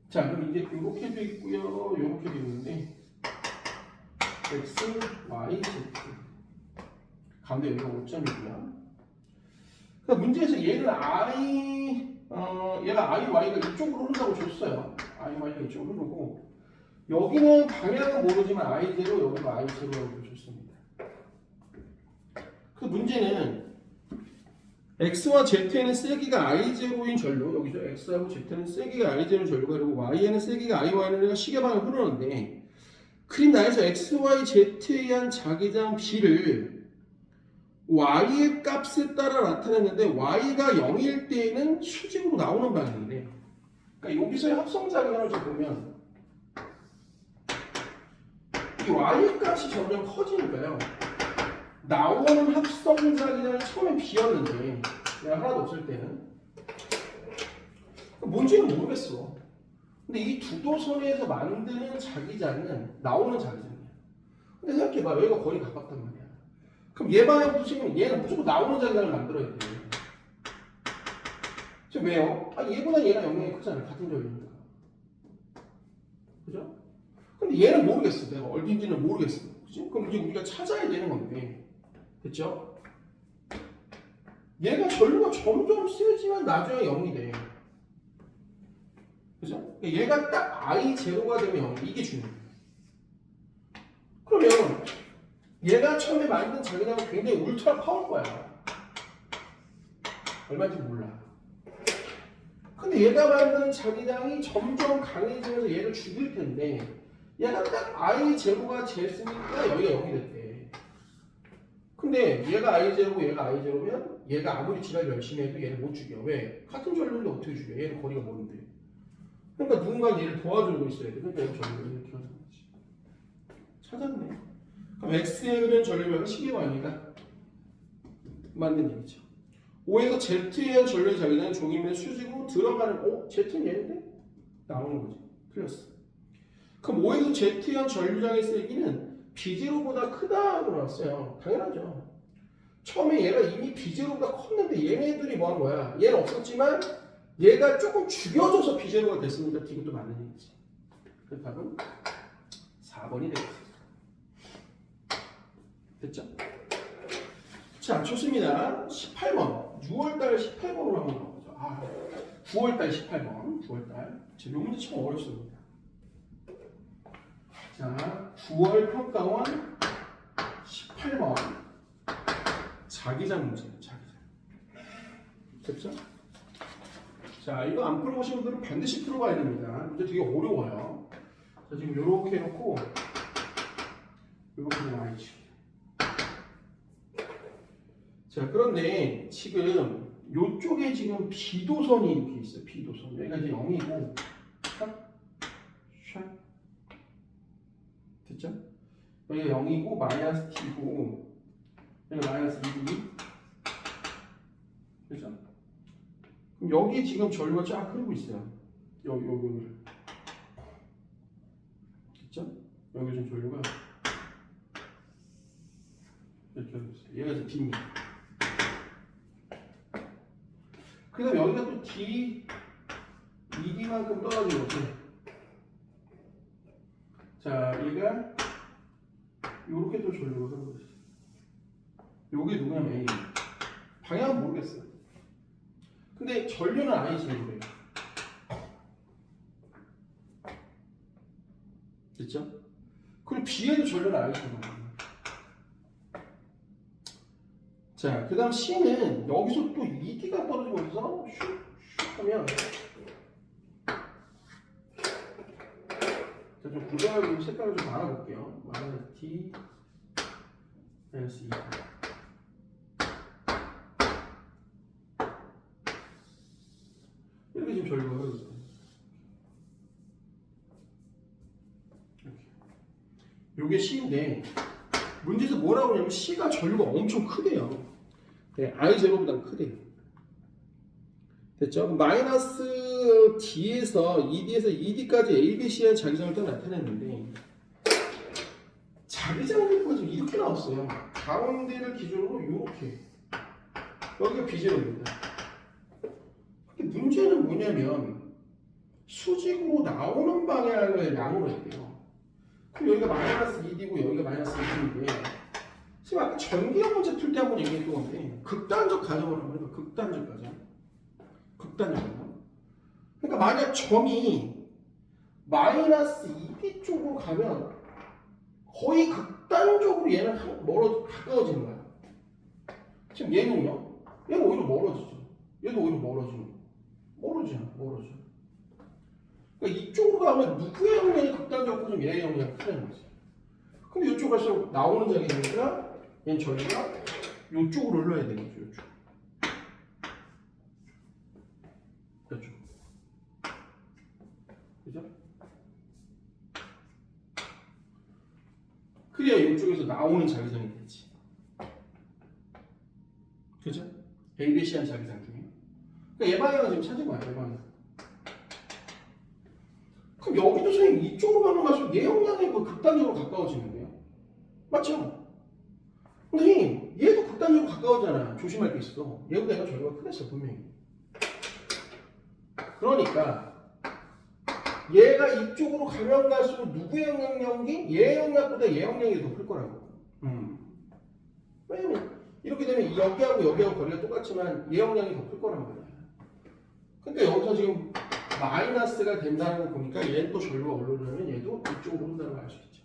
S1: 자 그럼 이게 이렇게도 있고요, 이렇게도 있는데 X, Y, Z 가운데 여기가 5점이고요. 그러니까 문제에서 얘는 얘가 I, Y가 이쪽으로 흐른다고 줬어요. I, Y가 이쪽으로 흐르고 여기는 방향은 모르지만 I0, 여기도 I0라고 줬습니다. 그 문제는 X와 Z에는 세기가 I0인 전류, 여기죠. X하고 Z는 세기가 I0인 전류가 그리고 Y에는 세기가 IY는 시계 방향을 흐르는데 그림 나에서 X, Y, Z에 의한 자기장 B를 Y의 값에 따라 나타냈는데 Y가 0일 때에는 수직으로 나오는 방향이래. 그러니까 여기서의 합성 자기장을 좀 보면 이 Y의 값이 점점 커지니까요. 나오는 합성 자기장이 처음에 B였는데 내가 하나도 없을 때는 뭔지는 모르겠어. 근데 이 두 도선에서 만드는 자기장은 나오는 자기장이야. 근데 생각해봐, 여기가 거의 가깝단 말이야. 그럼 얘 방향부터 지금 얘는 무조건 나오는 자기장을 만들어야 돼. 지금 왜요? 얘보다 얘가 영향이 크잖아, 같은 전류니까. 그죠? 근데 얘는 모르겠어. 내가 어딘지는 모르겠어. 그치? 그럼 이제 우리가 찾아야 되는 건데, 됐죠? 얘가 전류가 점점 세지만 나중에 0이 돼. 그죠? 얘가 딱 I0가 되면 0. 이게 중요해. 그러면 얘가 처음에 만든 자기장은 굉장히 울트라 파워일 거야. 얼마인지 몰라. 근데 얘가 만드는 자기장이 점점 강해지면서 얘를 죽일 텐데 얘가 딱 I0가 됐으니까 여기가 0이 됐대. 근데 얘가 I0고 얘가 I0면 얘가 아무리 지랄 열심히 해도 얘를 못 죽여. 왜? 같은 전류인데 어떻게 죽여? 얘는 거리가 먼데. 그러니까 누군가 얘를 도와주고 있어야 돼. 그러니까 여기 전류가 이렇게 하는 거지. 찾았네. 그럼 X에 흐르는 전류가 시계방이다. 맞는 얘기죠. O에서 Z에 의한 전류의 자기장은 종이면에 수직으로 들어가는 Z는 얘인데? 나오는 거지. 틀렸어. 그럼 O에서 Z에 의한 전류장의 세기는 B0보다 크다고 나왔어요. 당연하죠. 처음에 얘가 이미 B0보다 컸는데 얘네들이 뭐 한 거야? 얘는 없었지만 얘가 조금 죽여줘서 B0가 됐으니까 이것도 맞는 얘기지. 그래서 답은 4번이 되겠습니다. 됐죠? 자, 좋습니다. 18번. 6월달 18번으로 한번 가보죠. 9월달 18번. 9월달. 이 문제 참 어렵습니다. 자, 9월 평가원 18번. 자기장 문제예요. 자기장. 됐죠? 자, 이거 안 풀어보신 분들은 반드시 풀어봐야 됩니다. 문제 되게 어려워요. 자, 지금 요렇게 해놓고 요렇게 와야지. 자, 그런데 지금 요쪽에 지금 B도선이 이렇게 있어요. B도선. 여기가 이제 0이고 샥 됐죠? 여기가 0이고 마이너스 T고 여기가 마이너스 2D 그죠? 그럼 여기 지금 전류가 쫙 흐르고 있어요. 여기 됐죠? 여기 지금 전류가 이렇게 흐르고 있어요. 얘가 이제 B입니다. 그 다음에 여기가 또 D, ED만큼 떨어진 거지. 자, 얘가 요렇게 또 전류가 흐르고 있어요. 요게 누구냐면 A. 방향은 모르겠어요. 근데 전류는 I0이래요. 됐죠? 그리고 B에도 전류는 I0이래요. 자, 그 다음 C는 여기서 또 ED가 떨어지고 있어서 슉슉 하면 자, 좀 구조하고 색깔을 좀 나눠볼게요. 마이너스 T 마이너스 E 이렇게 지금 전류가 흐르고 있어요. 요게 C인데 문제에서 뭐라고 하냐면 C가 전류가 엄청 크대요. 네, I0보다 크대요. 됐죠? 마이너스 D에서 ED에서 ED까지 ABC의 자기장을 딱 나타냈는데 자기장 궤도가 지금 이렇게 나왔어요. 가운데를 기준으로 이렇게 여기가 B제로입니다. 문제는 뭐냐면 수직으로 나오는 방향을 양으로 했대요. 그럼 여기가 마이너스 2D고 여기가 마이너스 2D인데 지금 아까 전기력 문제 풀 때 한번 얘기했던 건데 극단적 가정을 한번 해봐. 극단적 가정. 극단적 가정. 그러니까 만약 점이 마이너스 2D 쪽으로 가면 거의 극단적으로 얘는 가까워지는 거야. 지금 얘는요? 얘는 오히려 멀어지죠. 얘도 오히려 멀어지는 거야. 멀어져. 그러니까 이쪽으로 가면 누구의 영향이 극단적으로 좀 얘의 영향이 크다는 거지. 근데 이쪽 갈수록 나오는 자기니까 얘는 저희가 이쪽으로 흘러야 되는 거죠. 이쪽. 그죠? 그래야 이쪽에서 나오는 자기장이 되지. 그죠? ABC한 자기장 중에. 그러니까 얘 방향을 지금 찾은 거야, 얘 방향. 그럼 여기도 선생님 이쪽으로 가는 갈수록 얘 영향이 극단적으로 가까워지는데요? 맞죠? 근데 얘도 극단적으로 가까워잖아. 조심할 게 있어. 얘보다 얘가 저기가 크겠어, 분명히. 그러니까 얘가 이쪽으로 가면 갈수록 누구의 영향력이 얘 영향보다 얘 영향이 더 클 거라고. 왜냐면 이렇게 되면 여기하고 거리가 똑같지만 얘 영향이 더 클 거란 말이야. 그러니까 여기서 지금 마이너스가 된다는 거 보니까 얘는 또 절로가 올라오려면 얘도 이쪽으로 온다는 걸 알 수 있죠.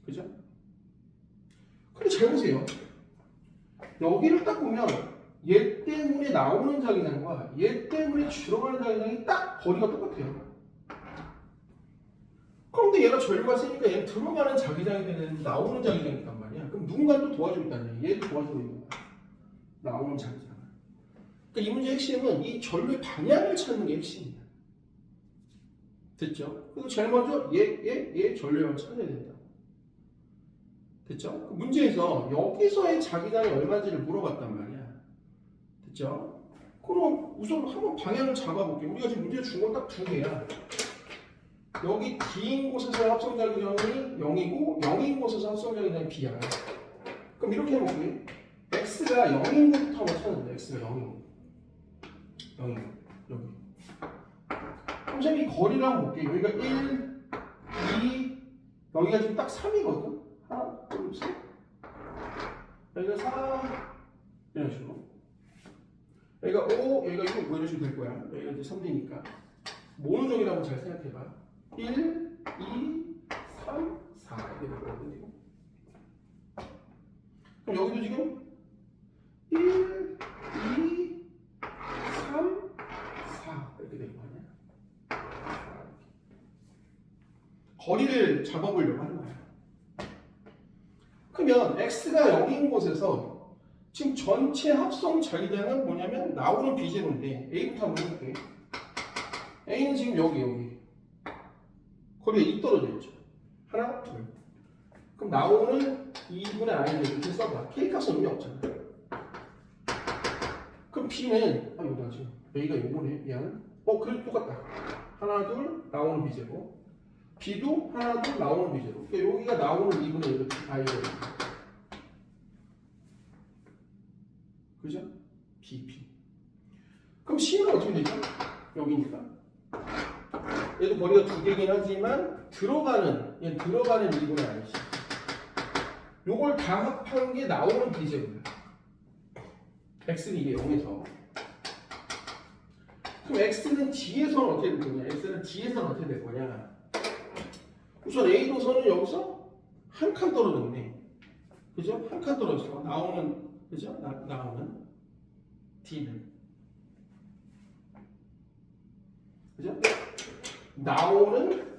S1: 그죠? 근데 잘 보세요. 여기를 딱 보면 얘 때문에 나오는 자기장과 얘 때문에 들어가는 자기장이 딱 거리가 똑같아요. 그런데 얘가 전류가 세니까 얘는 들어가는 자기장이 되는 나오는 자기장이 있단 말이야. 그럼 누군가 또 도와주고 있다는 얘도 도와주고 있는 거야. 나오는 자기장. 그러니까 이 문제의 핵심은 이 전류의 방향을 찾는 게 핵심이야. 됐죠? 그리고 제일 먼저 얘 전류량을 찾아야 된다. 됐죠? 그 문제에서 여기서의 자기장이 얼마인지를 물어봤단 말이야. 됐죠? 그럼 우선 한번 방향을 잡아볼게. 우리가 지금 문제 준 건 딱 두 개야. 여기 D인 곳에서 합성자기장이 0이고 0인 곳에서 합성자기장이 B야. 그럼 이렇게 해볼게. X가 0인 곳부터 한번 찾는다. X가 0인 곳. 0인 곳. 여기. 그럼 쌤이 거리를 한번 볼게. 여기가 1, 2, 여기가 지금 딱 3이거든. 하나, 둘, 셋. 여기가 4, 이런 식으로. 여기가 5, 여기가 6, 뭐 이런 식으로 될 거야. 여기가 이제 3D니까. 모노종이라고 잘 생각해봐. 1, 2, 3, 4 이렇게 될 거거든요. 그럼 여기도 지금 1, 2, 3, 4 이렇게 될 거 아니야. 거리를 잡아보려고 하는 거야. 그러면 x가 0인 곳에서 지금 전체 합성 자기장은 뭐냐면 나오는 B제로인데 A부터 한번 해볼게. A는 지금 여기 거리가 2 떨어져 있죠. 하나, 둘. 그럼 나오는 2분의 i를 이렇게 써봐. K 값은 의미 없잖아. 그럼 B는 이거 지금 A가 요거네. 얘는 그래도 똑같다. 하나, 둘 나오는 B제로. B도 하나, 둘 나오는 B제로. 그러니까 여기가 나오는 2분의 1을 i가 그죠? BP. 그럼 C는 어떻게 되죠? 여기니까. 얘도 거리가 두 개긴 하지만 얘는 들어가는 2분의 iC. 요걸 다 합한 게 나오는 B제로야. X는 이게 0에서. 그럼 X는 D에서는 어떻게 될 거냐? X는 D에서는 어떻게 될 거냐? 우선 A 도선은 여기서 한 칸 떨어졌네. 그죠? 한 칸 떨어졌어. 나오는 그죠? 나오는 D는 그죠? 나오는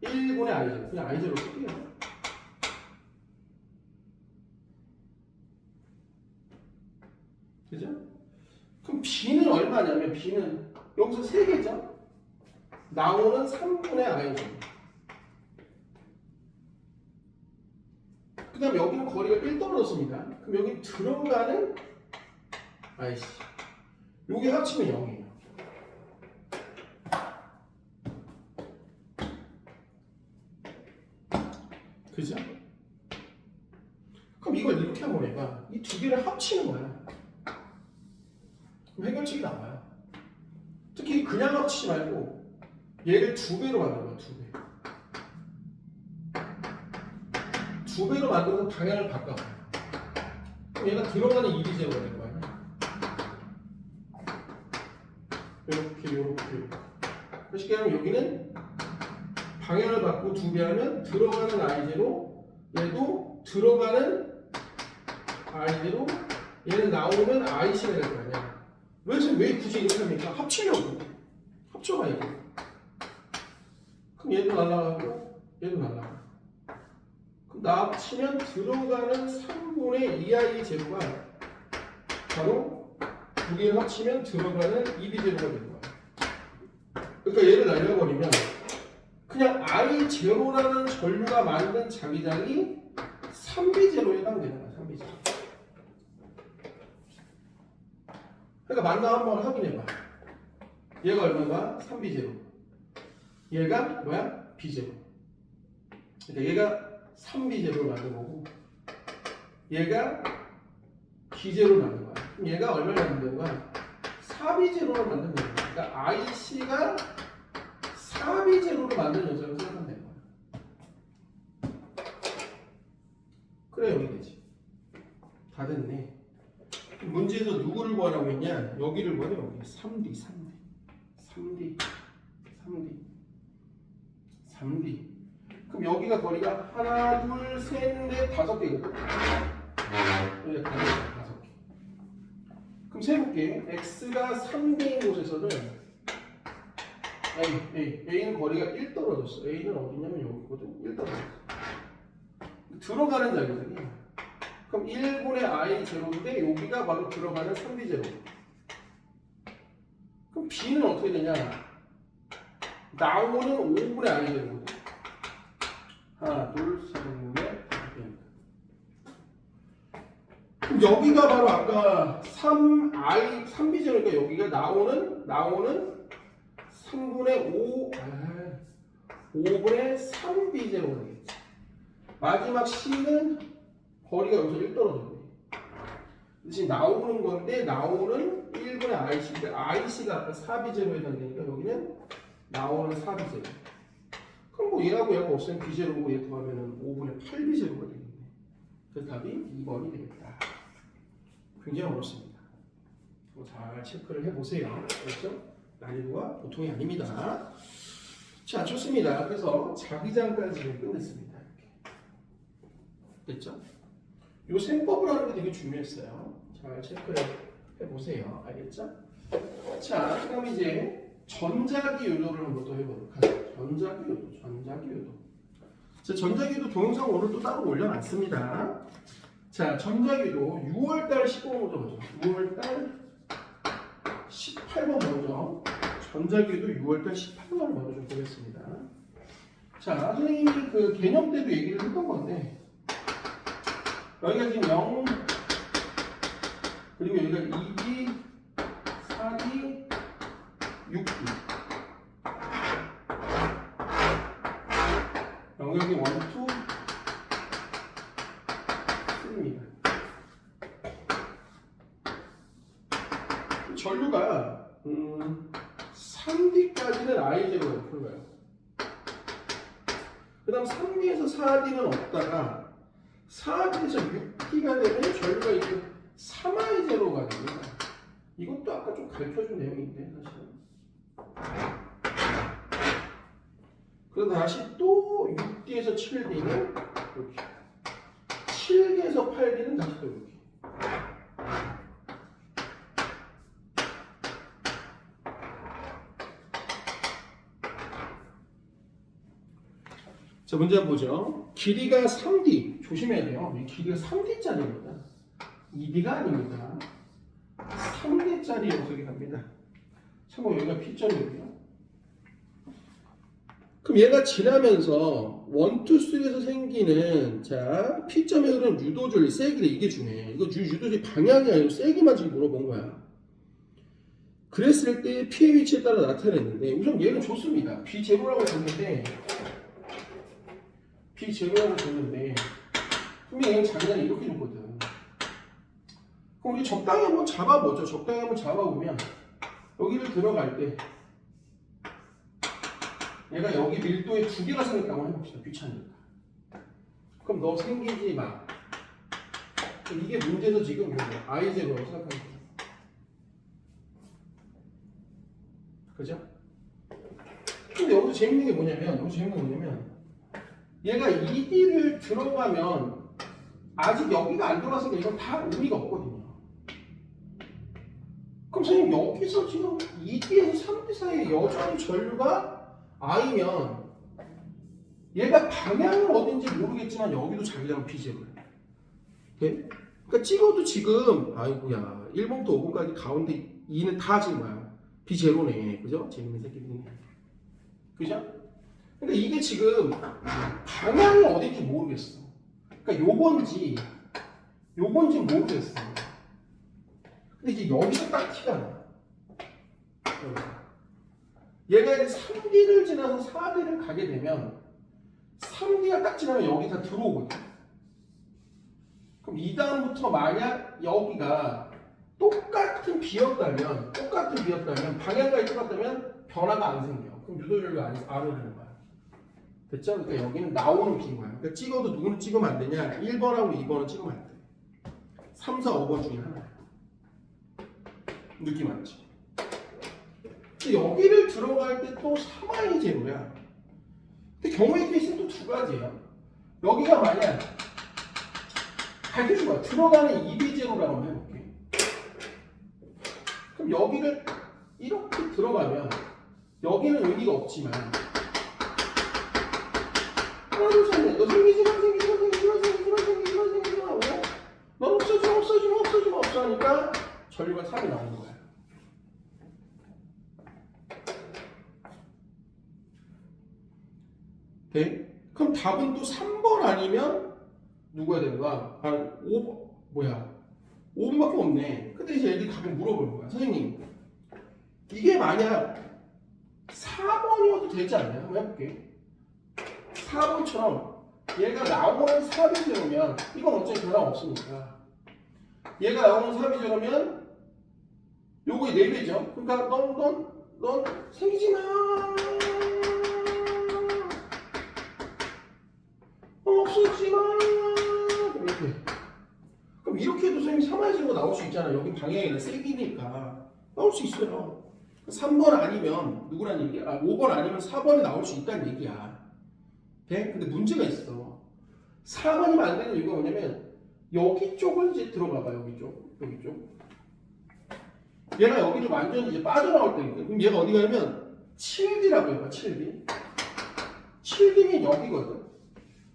S1: 1분의 i제로. 그냥 i제로 쓸게요. 그죠? 그럼 B는 얼마냐면 B는 여기서 3개죠? 나오는 3분의 i제로. 그 다음 여기는 거리가 1 떨어졌습니다. 그럼 여기 들어가는 아이씨 여기 합치면 0이에요. 그죠? 그럼 이걸 이렇게 한번 해봐. 이 두 개를 합치는 거야. 그럼 해결책이 나와요. 특히 그냥 합치지 말고 얘를 2배로 만든 거야. 2배. 2배로 만들어서 방향을 바꿔. 그럼 얘가 들어가는 이리제로가 될 거 아니야. 이렇게. 쉽게 하면 여기는 방향을 바꾸고 2배 하면 들어가는 i제로, 얘도 들어가는 i제로, 얘는 나오면 iC가 될 거 아니야. 왜 굳이 이렇게 합니까? 합치려고. 합쳐가야지. 그럼 얘도 날아가고 얘도 날아가. 그럼 나 합치면 들어가는 3분의 2i 제로가 바로 두 개를 합치면 들어가는 2b 제로가 되는 거야. 그러니까 얘를 날려버리면 그냥 i 제로라는 전류가 만든 자기장이 3b 제로에 해당되는 거야. 3b 제로. 그러니까 만나 한번 확인해봐. 얘가 얼마가? 3b 제로. 얘가 뭐야? b 제로. 그러니까 얘가 3b 제로를 만든 거고 얘가 b 제로를 만든 거야. 그럼 얘가 얼마를 만든 거야? 4b 제로를 만든 거야. 그러니까 IC가 4b 제로를 만든 여자를 생각하면 되는 거야. 그래 여기 되지. 다 됐네. 문제에서 누구를 구하라고 했냐? 여기를 구하래. 여기 3D. 그럼 여기가 거리가 하나, 둘, 셋, 넷, 5개거든. 여기가 5개. 그럼 세볼게. x가 3개인 곳에서는 A는 거리가 1 떨어졌어. A는 어디냐면 여기거든. 1 떨어졌어. 들어가는 자기장이야. 그럼 1분의 i 제로인데 여기가 바로 들어가는 3b 제로. 그럼 b는 어떻게 되냐? 나오는 5분의 i 제로거든. 하나, 둘, 셋, 넷, 5개. 그럼 여기가 바로 아까 3b 제로니까 여기가 나오는 3분의 5분의 3b 제로가 되겠지. 마지막 c는 거리가 여기서 1 떨어졌네. 지금 나오는 건데 나오는 1분의 IC. IC가 아까 4b 제로에 해당되니까 여기는 나오는 4b 제로. 그럼 뭐 얘하고 얘가 없으면 b 제로고 얘 더하면 5분의 8b 제로가 되겠네. 그래서 답이 2번이 되겠다. 굉장히 어렵습니다. 잘 체크를 해보세요. 그렇죠? 난이도가 보통이 아닙니다. 자, 좋습니다. 그래서 자기장까지 끝냈습니다. 이렇게. 됐죠? 이 셈법을 하는 게 되게 중요했어요. 잘 체크를 해보세요. 알겠죠? 자, 그 다음에 이제 전자기 요도를 한번 또 해보도록 하죠. 전자기 요도. 자, 전자기 요도 동영상 오늘 또 따로 올려놨습니다. 자, 전자기 요도 6월달 15번 먼저 보죠. 6월달 18번 먼저. 전자기 요도 6월달 18번을 먼저 좀 보겠습니다. 자, 선생님이 그 개념 때도 얘기를 했던 건데 여기가 지금 0 그리고 여기가 2D, 4D, 6D 여기 1, 2, 3입니다. 전류가 3D까지는 I0가 풀어요. 그 다음 3D에서 4D는 없다가 4D에서 6D가 되면 전류가 이제 3I0가 됩니다. 이것도 아까 좀 가르쳐준 내용인데 사실은. 그래서 다시 또 6D에서 7D는 이렇게 7D에서 8D는 다시 또 이렇게. 자, 문제 한번 보죠. 길이가 3D. 조심해야 돼요. 이 길이가 3D짜리입니다. 2D가 아닙니다. 3D짜리 녀석이 갑니다. 참고 여기가 P점이고요. 그럼 얘가 지나면서 1, 2, 3에서 생기는 자 P점의 흐름 유도줄 세기래 이게 중요해. 이거 유도줄 방향이 아니고 세기만 지금 물어본 거야. 그랬을 때 P의 위치에 따라 나타냈는데 우선 얘는 좋습니다. B0라고 줬는데 B0라고 줬는데 분명히 얘는 자기는 이렇게 줬거든. 그럼 우리 적당히 한번 잡아보죠. 적당히 한번 잡아보면 여기를 들어갈 때 얘가 여기 밀도에 두 개가 생겼다고 해봅시다. 귀찮으니까. 그럼 너 생기지 마. 이게 문제에서 지금 I0라고 생각하는 거죠. 그죠? 근데 여기서 재밌는 게 뭐냐면 얘가 ED를 들어가면 아직 여기가 안 들어갔으니까 이건 다 의미가 없거든요. 그럼 선생님 여기서 지금 2D에서 3D 사이에 여전히 전류가 I면 얘가 방향은 어딘지 모르겠지만 여기도 자기랑 P0를 네? 그러니까 찍어도 지금 아이고야 1번부터 5번까지 가운데 2는 다 지금 뭐야 B0네 그죠? 재밌는 새끼들이네 그죠? 그러니까 이게 지금 방향이 어딘지 모르겠어 그러니까 요건지 모르겠어 근데 이제 여기서 딱 티가 나. 얘가 이제 3D를 지나서 4D를 가게 되면 3D가 딱 지나면 여기 다 들어오거든. 그럼 이 다음부터 만약 여기가 똑같은 비였다면 방향감이 똑같다면 변화가 안 생겨. 그럼 유도율이 안 오르는 거야. 됐죠? 그러니까 여기는 나오는 비인 거야. 그러니까 찍어도 누구는 찍으면 안 되냐? 1번하고 2번은 찍으면 안 돼. 3, 4, 5번 중에 하나야. 느낌 왔지? 여기를 들어갈 때 또 3i 제로야. 근데 경우의 케이스는 또 두 가지예요. 여기가 만약 밝혀준 거야. 들어가는 2b 제로라고 한번 해볼게. 그럼 여기를 이렇게 들어가면 여기는 의미가 없지만 하나 둘 셋 넷 너 생기지마 하고 넌 없어지마 하니까 전류가 3이 나오는 거야. 네? 그럼 답은 또 3번 아니면 누구야 되는 거야? 5번 뭐야? 5번밖에 없네. 근데 이제 애들이 가끔 물어볼 거야. 선생님 이게 만약 4번이어도 되지 않나요? 한번 해볼게. 4번처럼 얘가 나오는 4비제로면 이건 어차피 변화 없으니까 얘가 나오는 4비제로면 요거의 4배죠. 그러니까 넌 생기지마 없어지마 이렇게. 그럼 이렇게 해도 선생님 3i제로 나올 수 있잖아. 여기 방향이 세기니까 나올 수 있어요. 3번 아니면 누구란 얘기야? 5번 아니면 4번에 나올 수 있다는 얘기야. 네? 근데 문제가 있어. 4번이면 안 되는 이유가 뭐냐면 여기 쪽을 이제 들어가봐. 여기 쪽. 얘가 여기를 완전히 이제 빠져나올 때니까. 그럼 얘가 어디 가냐면 7D라고 해봐. 7D. 7D면 여기거든.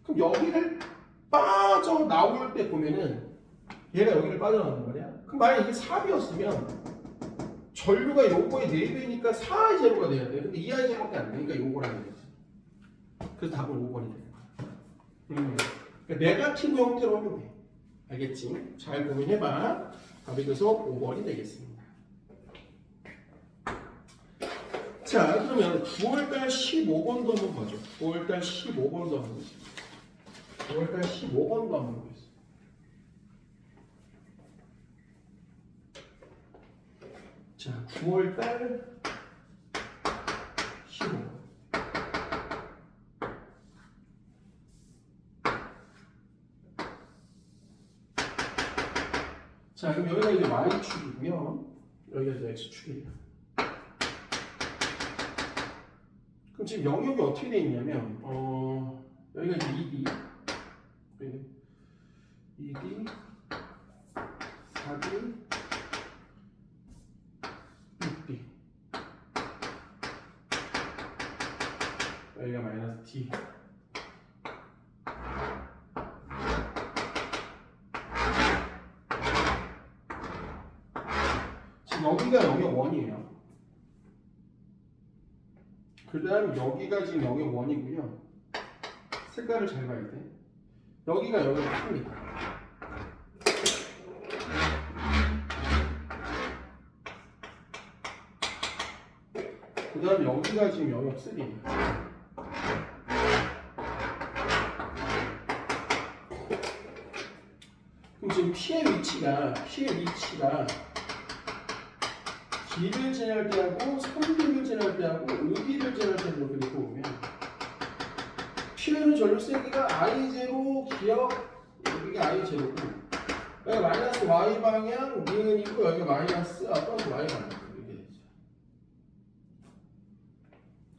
S1: 그럼 여기를 빠져나올 때 보면은 얘가 여기를 빠져나온단 말이야. 그럼 만약 이게 4B였으면 전류가 요거의 4배니까 4i 제로가 돼야 돼. 근데 2i 제로밖에 안 되니까 요거라는 거지. 그래서 답은 5번이 되는 거야. 그러니까 네거티브 형태로 하면 돼. 알겠지? 잘 고민해봐. 답이 그래서 5번이 되겠습니다. 자, 그러면 9월달 15번도 한번 봐줘. 9월달 15번도 한번 보자. 9월달 15번도 한번 보겠습니다. 자, 9월달 15번. 자, 그럼 여기가 이제 Y축이고요. 여기가 이제 X축이에요. 그럼 지금 영역이 어떻게 되어 있냐면, 여기가 이제 2D, 2D, 4D, 6D. 여기가 마이너스 D. 지금 여기가 영역 1이에요. 그 다음 여기가 지금 영역 1이고요. 색깔을 잘 봐야 돼. 여기가 영역 2입니다. 그 다음 여기가 지금 영역 3입니다. 그럼 지금 P의 위치가 D를 지날 때하고 3D를 지날 때하고 5D를 지날 때로 그렇게 보면 P는 전류 세기가 I0 기억 여기가 I0고 여기가 마이너스 Y 방향 니은이고 여기가 마이너스 플러스 Y 방향 이렇게 되죠.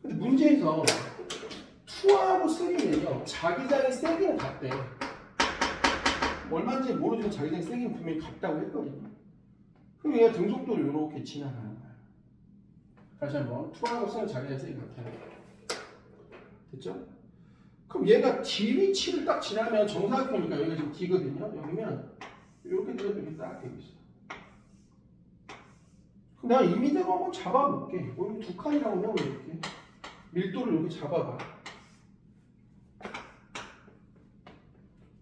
S1: 근데 문제에서 2하고 3는요 자기장의 세기는 같대. 얼마인지 모르지만 자기장의 세기는 분명히 같다고 했거든요. 그럼 얘가 등속도를 이렇게 지나가는 거야. 다시 한번 2하고 3는 자기장의 세기가 같아요. 됐죠? 그럼 얘가 D 위치를 딱 지나면 정사각형이니까 여기가 지금 D거든요. 여기면 이렇게 되면 이렇게 딱 되고 있어. 그럼 내가 이미대로 한번 잡아볼게. 여기 두 칸이라고 하면 이렇게 밀도를 이렇게 잡아봐.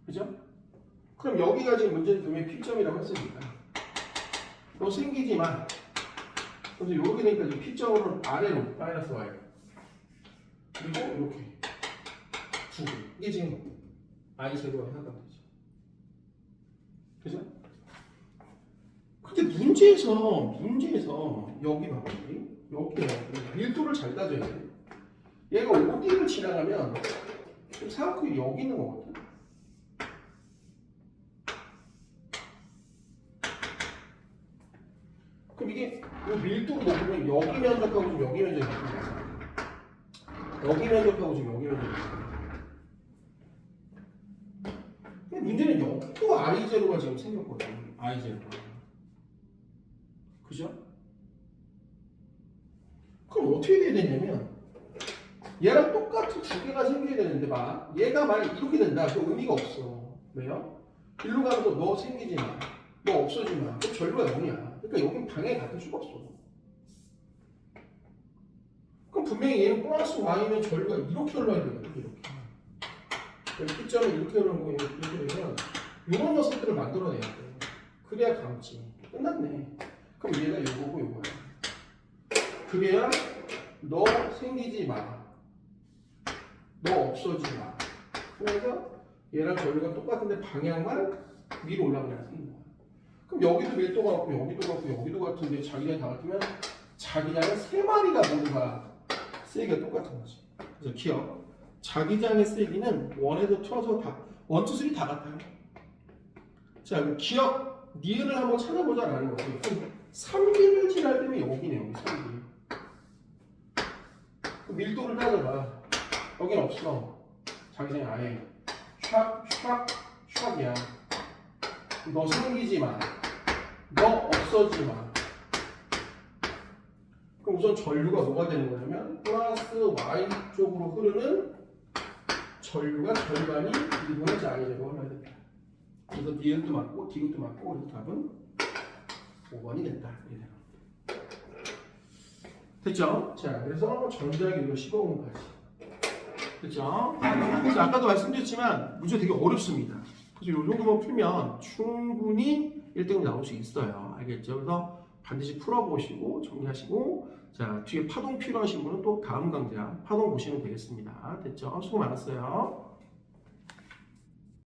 S1: 그죠? 그럼 여기가 지금 문제는 분명히 P점이라고 했으니까 너 생기지 마. 그래서 이렇게 되니까 지금 P점으로 아래로 마이너스 Y 그리고 이렇게 두 개. 이게 지금 I0가 생각하면 되죠. 그죠? 근데 문제에서 여기 봐봐. 여기 밀도를 잘 따져야 돼. 얘가 OD를 지나가면 사각형이 여기 있는 거거든. 그럼 이게 밀도로 놓으면 여기 면적하고 지금 여기 면적이 같은 여기 면적하고 지금 여기 면적이 같은 근데 문제는 여기도 I0가 지금 생겼거든. I0. 그죠? 그럼 어떻게 돼야 되냐면 얘랑 똑같은 두 개가 생겨야 되는데 막 얘가 만약 이렇게 된다. 그 의미가 없어. 왜요? 일로 가면서 너 생기지 마. 너 없어지지 마. 그 전류가 0이야. 그러니까 여긴 방향이 같을 수가 없어. 그럼 분명히 얘는 플러스 Y면 전류가 이렇게 흘러야 되거든. 이렇게. P점을 이렇게 흐르는 거 이렇게 되면 이런 녀석들을 만들어내야 돼. 그래야 감지. 끝났네. 그럼 얘가 요거고 요거야. 그래야 너 생기지 마. 너 없어지지 마. 그래서 얘랑 전류가 똑같은데 방향만 위로 올라가야 생긴 거야. 그럼 여기도 밀도가 같고 여기도 같고 여기도 같은데 자기장이 다 같으면 자기장의 세 마리가 모두가 세기가 똑같은 거지. 그래서 기억. 자기장의 세기는 1에서 2에서 다 1, 2, 3 다 같아요. 자, 그럼 기억 니은을 한번 찾아보자라는 거지. 그럼 3D를 지날 때면 여기네 여기 3D. 그럼 밀도를 따져봐. 여긴 없어. 자기장이 아예 샥이야. 너 생기지 마. 너 없어지지 마. 그럼 우선 전류가 뭐가 되는 거냐면 플러스 Y 쪽으로 흐르는 전류가 절반이 1분의 I0로 흘러야 된다. 그래서 니은도 맞고 디귿도 맞고 그래서 답은 5번이 된다. 됐죠? 자, 그래서 전자기로 15분까지. 됐죠? 그래서 아까도 말씀드렸지만 문제 되게 어렵습니다. 그래서 이 정도만 풀면 충분히 1등이 나올 수 있어요. 알겠죠? 그래서 반드시 풀어보시고 정리하시고 자 뒤에 파동 필요하신 분은 또 다음 강좌 파동 보시면 되겠습니다. 됐죠? 수고 많았어요.